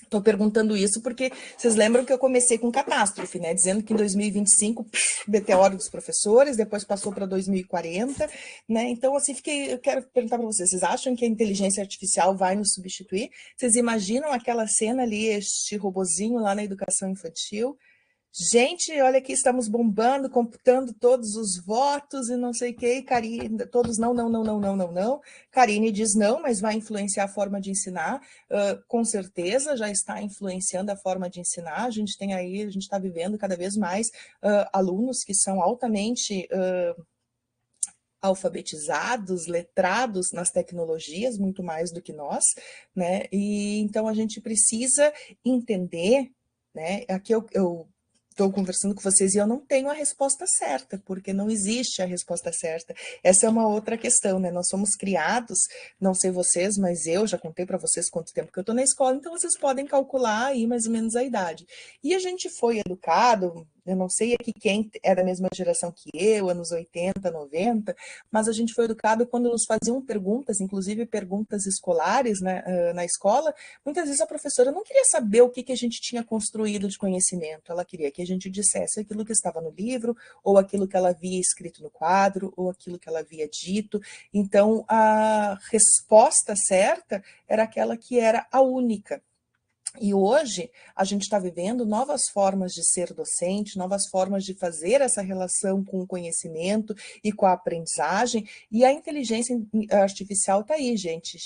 Speaker 5: Estou perguntando isso porque vocês lembram que eu comecei com catástrofe, né? Dizendo que em 2025, meteoro dos professores, depois passou para 2040, né? Então, assim, eu quero perguntar para vocês acham que a inteligência artificial vai nos substituir? Vocês imaginam aquela cena ali, este robozinho lá na educação infantil? Gente, olha aqui, estamos bombando, computando todos os votos e não sei o que, Karine, todos não. Karine diz não, mas vai influenciar a forma de ensinar, com certeza já está influenciando a forma de ensinar, a gente está vivendo cada vez mais alunos que são altamente alfabetizados, letrados nas tecnologias, muito mais do que nós, né? E então a gente precisa entender, né? Aqui eu estou conversando com vocês e eu não tenho a resposta certa, porque não existe a resposta certa. Essa é uma outra questão, né? Nós somos criados, não sei vocês, mas eu já contei para vocês quanto tempo que eu estou na escola, então vocês podem calcular aí mais ou menos a idade. E a gente foi educado, eu não sei aqui quem é da mesma geração que eu, anos 80, 90, mas a gente foi educado quando nos faziam perguntas, inclusive perguntas escolares, né, na escola. Muitas vezes a professora não queria saber o que a gente tinha construído de conhecimento, ela queria que a gente dissesse aquilo que estava no livro, ou aquilo que ela havia escrito no quadro, ou aquilo que ela havia dito. Então, a resposta certa era aquela que era a única. E hoje a gente está vivendo novas formas de ser docente, novas formas de fazer essa relação com o conhecimento e com a aprendizagem, e a inteligência artificial está aí, gente,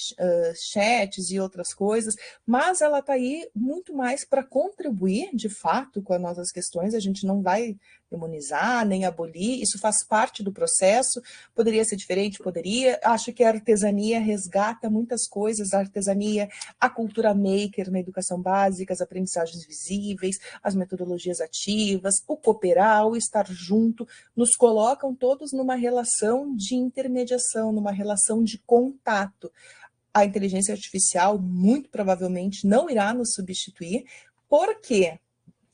Speaker 5: chats e outras coisas, mas ela está aí muito mais para contribuir, de fato, com as nossas questões. A gente não vai demonizar, nem abolir, isso faz parte do processo. Poderia ser diferente? Poderia. Acho que a artesania resgata muitas coisas, a artesania, a cultura maker na educação básica, as aprendizagens visíveis, as metodologias ativas, o cooperar, o estar junto, nos colocam todos numa relação de intermediação, numa relação de contato. A inteligência artificial, muito provavelmente, não irá nos substituir. Por quê?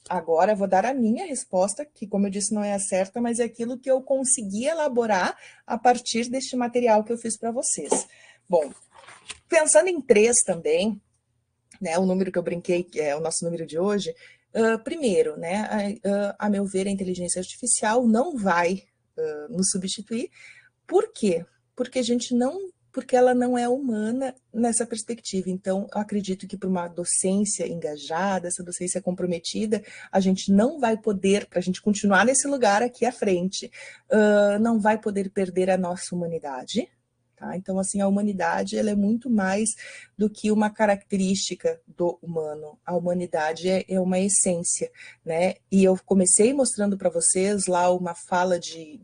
Speaker 5: Agora eu vou dar a minha resposta, que, como eu disse, não é a certa, mas é aquilo que eu consegui elaborar a partir deste material que eu fiz para vocês. Bom, pensando em 3 também, né, o número que eu brinquei, que é o nosso número de hoje, primeiro, né, a meu ver, a inteligência artificial não vai nos substituir. Por quê? Porque ela não é humana nessa perspectiva. Então, eu acredito que para uma docência engajada, essa docência comprometida, a gente não vai poder, para a gente continuar nesse lugar aqui à frente, não vai poder perder a nossa humanidade. Tá? Então, assim, a humanidade ela é muito mais do que uma característica do humano. A humanidade é uma essência, né? E eu comecei mostrando para vocês lá uma fala de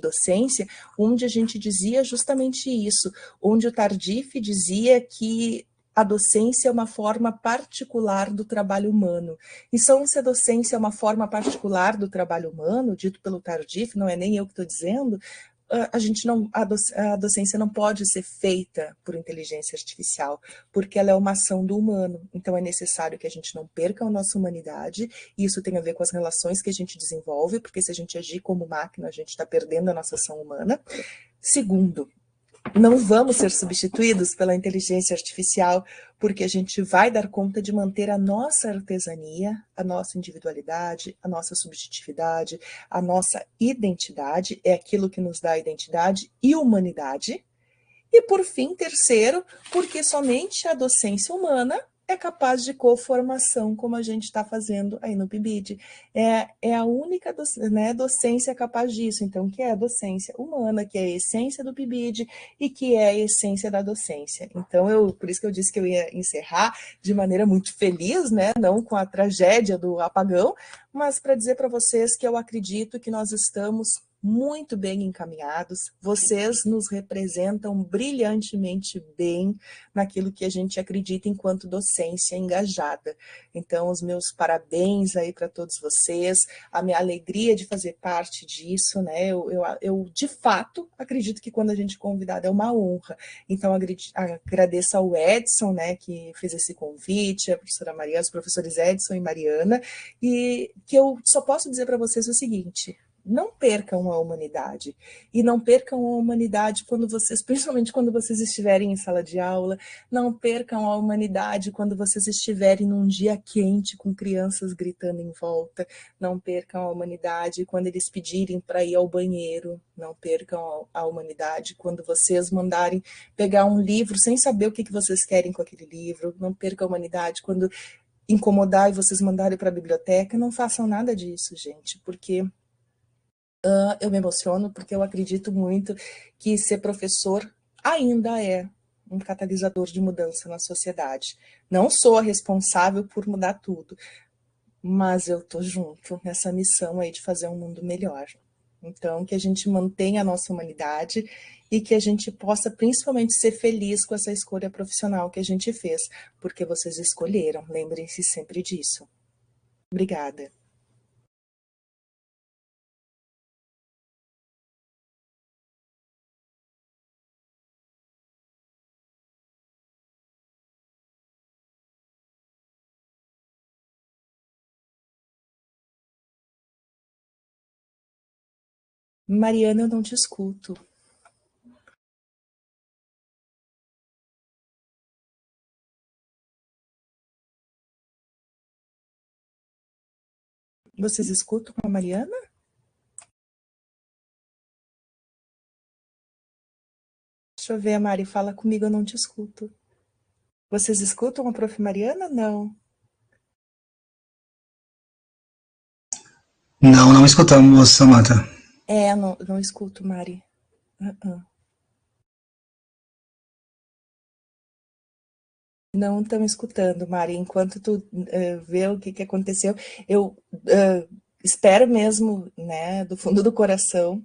Speaker 5: docência, onde a gente dizia justamente isso, onde o Tardif dizia que a docência é uma forma particular do trabalho humano. Então, se a docência é uma forma particular do trabalho humano, dito pelo Tardif, não é nem eu que estou dizendo, a docência não pode ser feita por inteligência artificial, porque ela é uma ação do humano. Então é necessário que a gente não perca a nossa humanidade, e isso tem a ver com as relações que a gente desenvolve, porque se a gente agir como máquina, a gente está perdendo a nossa ação humana. Segundo, não vamos ser substituídos pela inteligência artificial, porque a gente vai dar conta de manter a nossa artesania, a nossa individualidade, a nossa subjetividade, a nossa identidade, é aquilo que nos dá identidade e humanidade. E, por fim, terceiro, porque somente a docência humana é capaz de coformação, como a gente está fazendo aí no PIBID. É a única docência capaz disso. Então, que é a docência humana, que é a essência do PIBID e que é a essência da docência. Então, por isso que eu disse que eu ia encerrar de maneira muito feliz, né? Não com a tragédia do apagão, mas para dizer para vocês que eu acredito que nós estamos muito bem encaminhados, vocês nos representam brilhantemente bem naquilo que a gente acredita enquanto docência engajada. Então, os meus parabéns aí para todos vocês, a minha alegria de fazer parte disso, né? Eu de fato acredito que quando a gente é convidado é uma honra. Então, agradeço ao Edson, né, que fez esse convite, a professora Mariana, os professores Edson e Mariana, e que eu só posso dizer para vocês o seguinte: não percam a humanidade. E não percam a humanidade principalmente quando vocês estiverem em sala de aula, não percam a humanidade quando vocês estiverem num dia quente com crianças gritando em volta, não percam a humanidade quando eles pedirem para ir ao banheiro, não percam a humanidade quando vocês mandarem pegar um livro sem saber o que vocês querem com aquele livro, não percam a humanidade quando incomodar e vocês mandarem para a biblioteca, não façam nada disso, gente, porque eu me emociono porque eu acredito muito que ser professor ainda é um catalisador de mudança na sociedade. Não sou a responsável por mudar tudo, mas eu estou junto nessa missão aí de fazer um mundo melhor. Então, que a gente mantenha a nossa humanidade e que a gente possa principalmente ser feliz com essa escolha profissional que a gente fez, porque vocês escolheram, lembrem-se sempre disso. Obrigada. Mariana, eu não te escuto. Vocês escutam a Mariana? Deixa eu ver, a Mari, fala comigo, eu não te escuto. Vocês escutam a Prof. Mariana? Não.
Speaker 6: Não escutamos, Samantha.
Speaker 5: Não escuto, Mari. Não estamos escutando, Mari. Enquanto tu vê o que aconteceu, eu espero mesmo, né, do fundo do coração,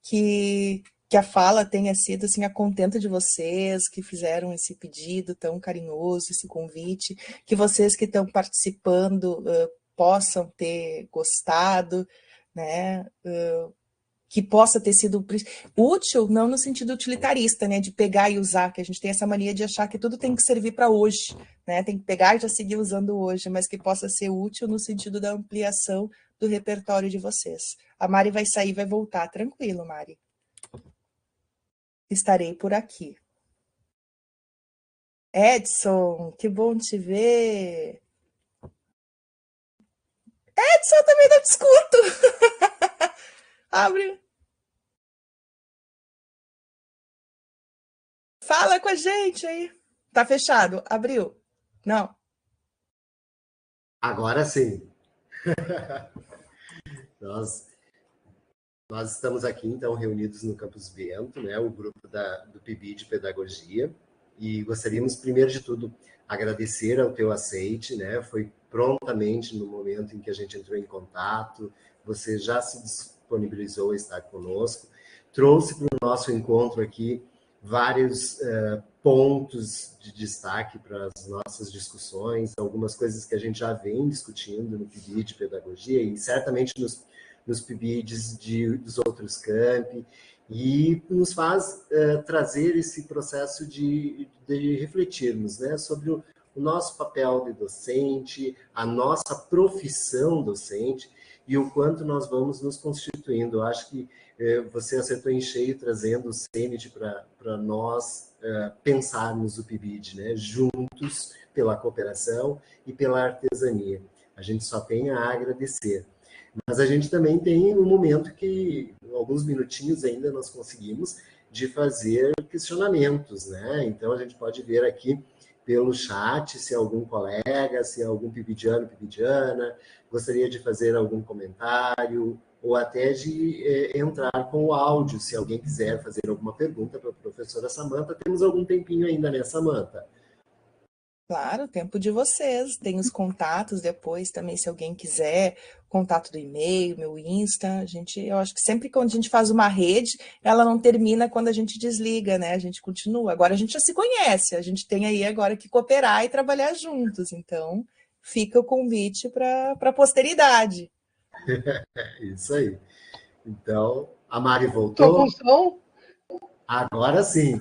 Speaker 5: que a fala tenha sido assim, a contenta de vocês, que fizeram esse pedido tão carinhoso, esse convite, que vocês que estão participando possam ter gostado, né, que possa ter sido útil, não no sentido utilitarista, né, de pegar e usar, que a gente tem essa mania de achar que tudo tem que servir para hoje, né, tem que pegar e já seguir usando hoje, mas que possa ser útil no sentido da ampliação do repertório de vocês. A Mari vai sair e vai voltar, tranquilo, Mari. Estarei por aqui. Edson, que bom te ver. Edson, eu também não te escuto. Abre. Fala com a gente aí. Tá fechado. Abriu. Não.
Speaker 7: Agora sim. Nós estamos aqui, então, reunidos no Campus Bento, né, o grupo do PIBID de Pedagogia, e gostaríamos, primeiro de tudo, agradecer ao teu aceite, né, foi prontamente no momento em que a gente entrou em contato, você já se disponibilizou a estar conosco, trouxe para o nosso encontro aqui vários pontos de destaque para as nossas discussões, algumas coisas que a gente já vem discutindo no PIBID de Pedagogia, e certamente nos PIBIDs dos outros campi, e nos faz trazer esse processo de refletirmos, né, sobre o nosso papel de docente, a nossa profissão docente e o quanto nós vamos nos constituindo. Eu acho que você acertou em cheio trazendo o CENIT para nós pensarmos o PIBID, né, juntos pela cooperação e pela artesania. A gente só tem a agradecer. Mas a gente também tem um momento que, alguns minutinhos ainda, nós conseguimos de fazer questionamentos, né? Então, a gente pode ver aqui pelo chat se algum colega, se algum pibidiano, pibidiana, gostaria de fazer algum comentário, ou até de entrar com o áudio, se alguém quiser fazer alguma pergunta para a professora Samantha. Temos algum tempinho ainda, né, Samantha?
Speaker 5: Claro, tempo de vocês. Tem os contatos depois também, se alguém quiser, contato do e-mail, meu Insta. Eu acho que sempre quando a gente faz uma rede, ela não termina quando a gente desliga, né? A gente continua. Agora a gente já se conhece, a gente tem aí agora que cooperar e trabalhar juntos. Então, fica o convite para a posteridade.
Speaker 7: Isso aí. Então, a Mari
Speaker 1: Estou
Speaker 7: voltou.
Speaker 1: com som?
Speaker 7: Agora sim.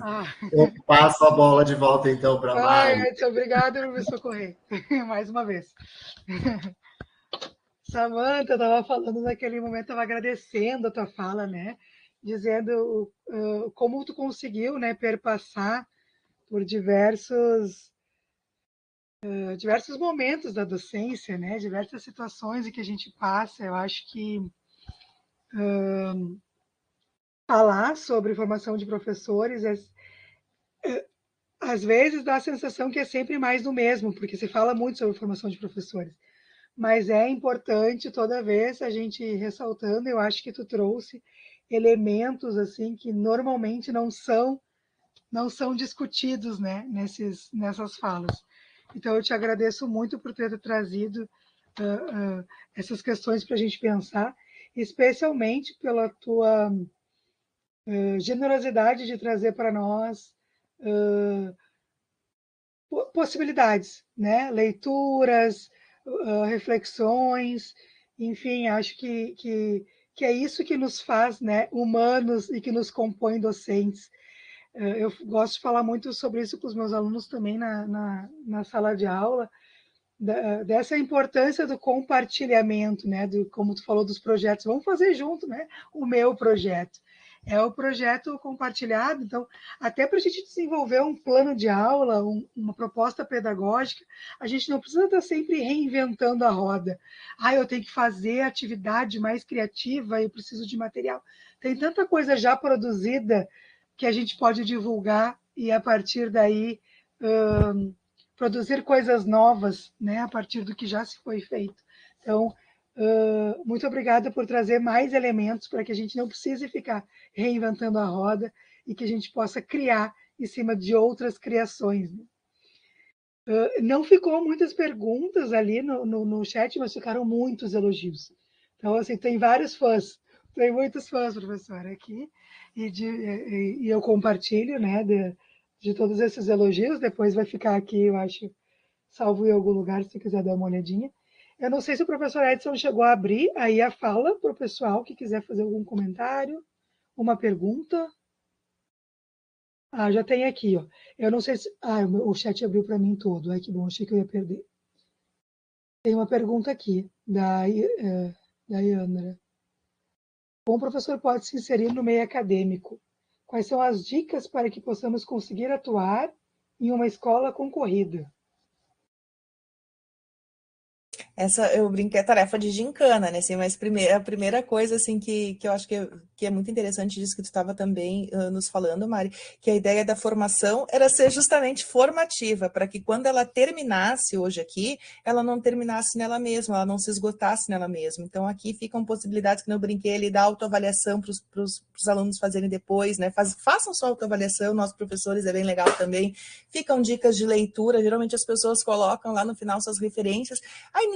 Speaker 7: Eu passo a bola de volta, então, para a Mari.
Speaker 1: Edson, obrigado por me socorrer. Mais uma vez. Samantha, eu estava falando naquele momento, estava agradecendo a tua fala, né? Dizendo como tu conseguiu, né, perpassar por diversos momentos da docência, né? Diversas situações em que a gente passa. Eu acho que falar sobre formação de professores às vezes dá a sensação que é sempre mais do mesmo, porque se fala muito sobre formação de professores. Mas é importante toda vez a gente ressaltando. Eu acho que tu trouxe elementos assim que normalmente não são discutidos, né, nessas falas. Então eu te agradeço muito por ter trazido essas questões para a gente pensar, especialmente pela tua generosidade de trazer para nós possibilidades, né, leituras, reflexões, enfim, acho que é isso que nos faz, né, humanos e que nos compõe docentes. Eu gosto de falar muito sobre isso com os meus alunos também na sala de aula, dessa importância do compartilhamento, né, como tu falou dos projetos, vamos fazer junto, né, o meu projeto. É o projeto compartilhado, então, até para a gente desenvolver um plano de aula, uma proposta pedagógica, a gente não precisa estar sempre reinventando a roda. Eu tenho que fazer atividade mais criativa, eu preciso de material. Tem tanta coisa já produzida que a gente pode divulgar e, a partir daí, produzir coisas novas, né, a partir do que já se foi feito. Então, muito obrigada por trazer mais elementos para que a gente não precise ficar reinventando a roda e que a gente possa criar em cima de outras criações. Não ficou muitas perguntas ali no chat, mas ficaram muitos elogios. Então, assim, tem vários fãs, tem muitos fãs, professora, aqui, e eu compartilho, né, de todos esses elogios. Depois vai ficar aqui, eu acho, salvo em algum lugar, se quiser dar uma olhadinha. Eu não sei se o professor Edson chegou a abrir aí a fala para o pessoal que quiser fazer algum comentário, uma pergunta. Já tem aqui, ó. Eu não sei se... o chat abriu para mim todo. Ai, que bom, achei que eu ia perder. Tem uma pergunta aqui, da Yandra. Como o professor pode se inserir no meio acadêmico? Quais são as dicas para que possamos conseguir atuar em uma escola concorrida?
Speaker 5: Essa, eu brinquei, a tarefa de gincana, né, assim, mas a primeira coisa, assim, que eu acho que é muito interessante disso que tu estava também nos falando, Mari, que a ideia da formação era ser justamente formativa, para que quando ela terminasse hoje aqui, ela não terminasse nela mesma, ela não se esgotasse nela mesma. Então, aqui ficam possibilidades que eu brinquei ali da autoavaliação para os alunos fazerem depois, né, façam sua autoavaliação, nossos professores, é bem legal também, ficam dicas de leitura, geralmente as pessoas colocam lá no final suas referências,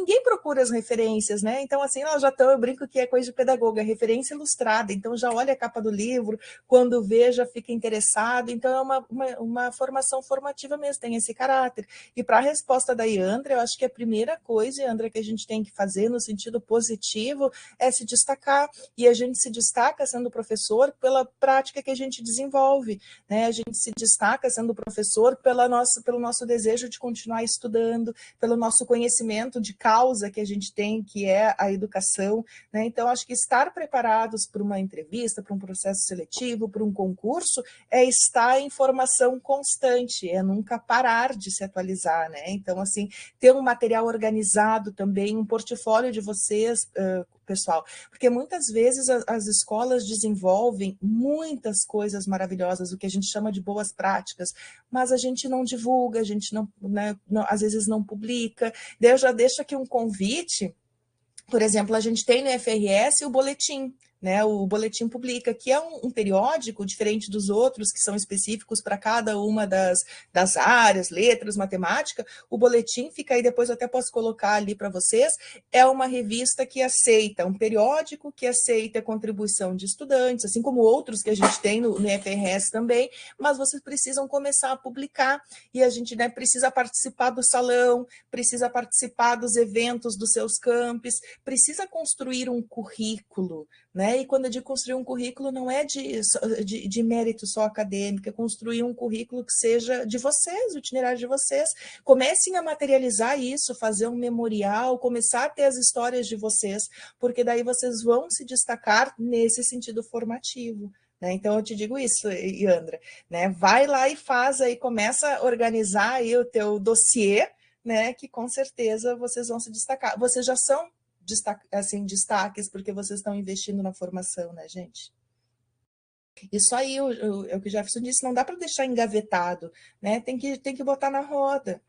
Speaker 5: ninguém procura as referências, né? Então, assim, elas já estão, eu brinco que é coisa de pedagoga, referência ilustrada. Então, então já olha a capa do livro, quando vê já fica interessado, então é uma formação formativa mesmo, tem esse caráter. E para a resposta da Iandra, eu acho que a primeira coisa, Iandra, que a gente tem que fazer no sentido positivo é se destacar, e a gente se destaca sendo professor pela prática que a gente desenvolve, né? A gente se destaca sendo professor pelo nosso desejo de continuar estudando, pelo nosso conhecimento de causa que a gente tem, que é a educação, né? Então, acho que estar preparados para uma entrevista, para um processo seletivo, para um concurso, é estar em formação constante, é nunca parar de se atualizar, né? Então, assim, ter um material organizado também, um portfólio de vocês, pessoal, porque muitas vezes as escolas desenvolvem muitas coisas maravilhosas, o que a gente chama de boas práticas, mas a gente não divulga, a gente às vezes não publica. Daí eu já deixo aqui um convite. Por exemplo, a gente tem no FRS o boletim, né? O Boletim Publica, que é um periódico diferente dos outros, que são específicos para cada uma das áreas, letras, matemática. O boletim fica aí, depois eu até posso colocar ali para vocês, é uma revista que aceita, um periódico que aceita a contribuição de estudantes, assim como outros que a gente tem no FRS também, mas vocês precisam começar a publicar, e a gente, né, precisa participar do salão, precisa participar dos eventos dos seus campos, precisa construir um currículo, né? E quando eu digo construir um currículo, não é de mérito só acadêmico, é construir um currículo que seja de vocês, o itinerário de vocês. Comecem a materializar isso, fazer um memorial, começar a ter as histórias de vocês, porque daí vocês vão se destacar nesse sentido formativo. Né? Então, eu te digo isso, Iandra, né? Vai lá e faz aí, começa a organizar aí o teu dossiê, né? Que com certeza vocês vão se destacar. Vocês já são destaques, porque vocês estão investindo na formação, né, gente? Isso aí, é o que o Jefferson disse, não dá para deixar engavetado, né? Tem que botar na roda.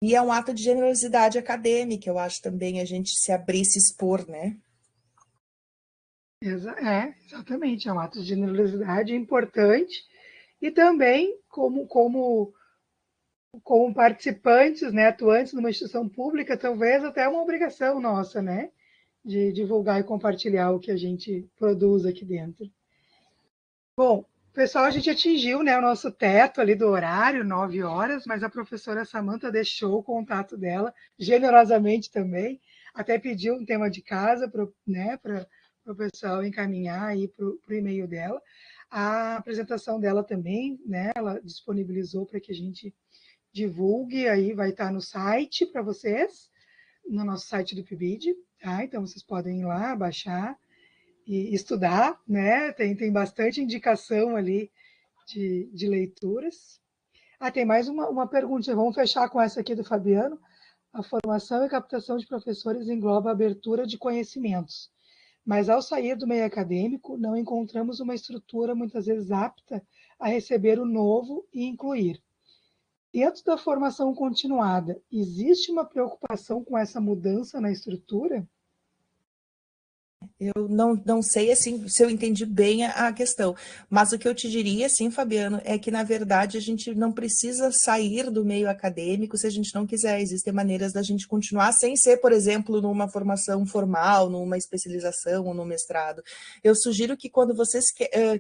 Speaker 5: E é um ato de generosidade acadêmica, eu acho também, a gente se abrir, se expor, né?
Speaker 1: Exatamente, é um ato de generosidade importante, e também como participantes, né, atuantes numa instituição pública, talvez até uma obrigação nossa, né, de divulgar e compartilhar o que a gente produz aqui dentro. Bom, pessoal, a gente atingiu, né, o nosso teto ali do horário, 9 horas, mas a professora Samantha deixou o contato dela, generosamente também, até pediu um tema de casa para o pessoal encaminhar aí para o e-mail dela. A apresentação dela também, né, ela disponibilizou para que a gente divulgue, aí vai estar no site para vocês, no nosso site do PIBID, tá? Então vocês podem ir lá, baixar e estudar, né? Tem bastante indicação ali de leituras. Tem mais uma pergunta, vamos fechar com essa aqui do Fabiano. A formação e captação de professores engloba a abertura de conhecimentos, mas ao sair do meio acadêmico, não encontramos uma estrutura muitas vezes apta a receber o novo e incluir. Dentro da formação continuada, existe uma preocupação com essa mudança na estrutura?
Speaker 5: Eu não sei assim, se eu entendi bem a questão, mas o que eu te diria, assim, Fabiano, é que, na verdade, a gente não precisa sair do meio acadêmico se a gente não quiser. Existem maneiras da gente continuar sem ser, por exemplo, numa formação formal, numa especialização ou no mestrado. Eu sugiro que, quando vocês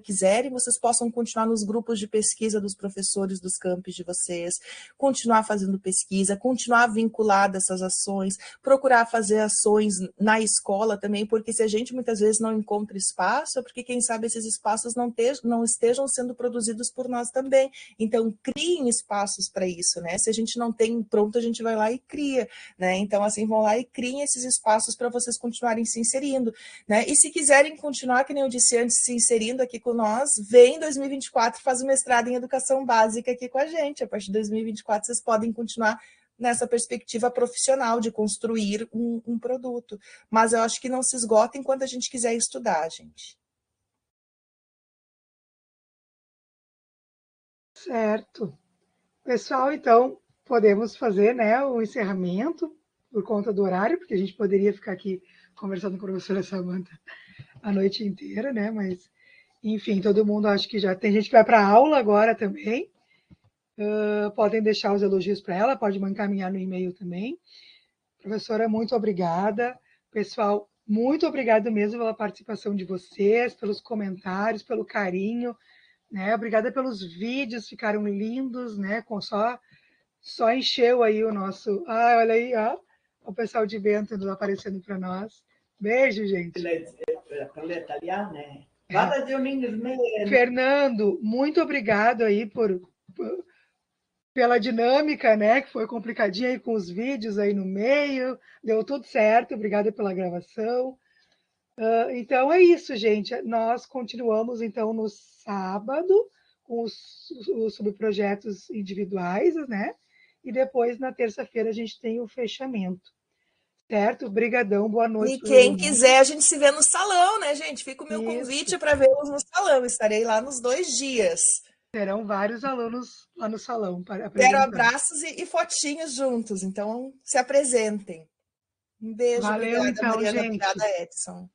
Speaker 5: quiserem, vocês possam continuar nos grupos de pesquisa dos professores dos campos de vocês, continuar fazendo pesquisa, continuar vinculado a essas ações, procurar fazer ações na escola também, porque se a gente muitas vezes não encontra espaço, é porque quem sabe esses espaços não estejam sendo produzidos por nós também. Então, criem espaços para isso, né? Se a gente não tem pronto, a gente vai lá e cria, né? Então, assim, vão lá e criem esses espaços para vocês continuarem se inserindo, né? E se quiserem continuar, que nem eu disse antes, se inserindo aqui com nós, vem em 2024, faz o mestrado em educação básica aqui com a gente. A partir de 2024, vocês podem continuar nessa perspectiva profissional de construir um produto. Mas eu acho que não se esgota enquanto a gente quiser estudar, gente.
Speaker 1: Certo. Pessoal, então, podemos fazer, né, o encerramento por conta do horário, porque a gente poderia ficar aqui conversando com a professora Samantha a noite inteira, né? Mas, enfim, todo mundo acho que já tem gente que vai para a aula agora também. Podem deixar os elogios para ela, pode me encaminhar no e-mail também. Professora, muito obrigada. Pessoal, Muito obrigada mesmo pela participação de vocês, pelos comentários, pelo carinho, né? Obrigada pelos vídeos, ficaram lindos, né? Com só encheu aí o nosso. Ah, olha aí, ó, o pessoal de Bento aparecendo para nós. Beijo, gente. Fernando, muito obrigado aí pela dinâmica, né? Que foi complicadinha aí com os vídeos aí no meio. Deu tudo certo. Obrigada pela gravação. Então é isso, gente. Nós continuamos então no sábado com os subprojetos individuais, né? E depois na terça-feira a gente tem o fechamento. Certo? Brigadão, boa noite.
Speaker 5: E quem quiser, a gente se vê no salão, né, gente? Fica o meu convite para vê-los no salão. Estarei lá nos 2 dias.
Speaker 1: Terão vários alunos lá no salão para
Speaker 5: Quero abraços e fotinhos juntos, então se apresentem. Um beijo,
Speaker 1: Valeu,
Speaker 5: obrigada,
Speaker 1: então,
Speaker 5: Mariana,
Speaker 1: gente.
Speaker 5: obrigada, Edson.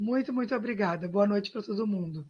Speaker 1: Muito, muito obrigada. Boa noite para todo mundo.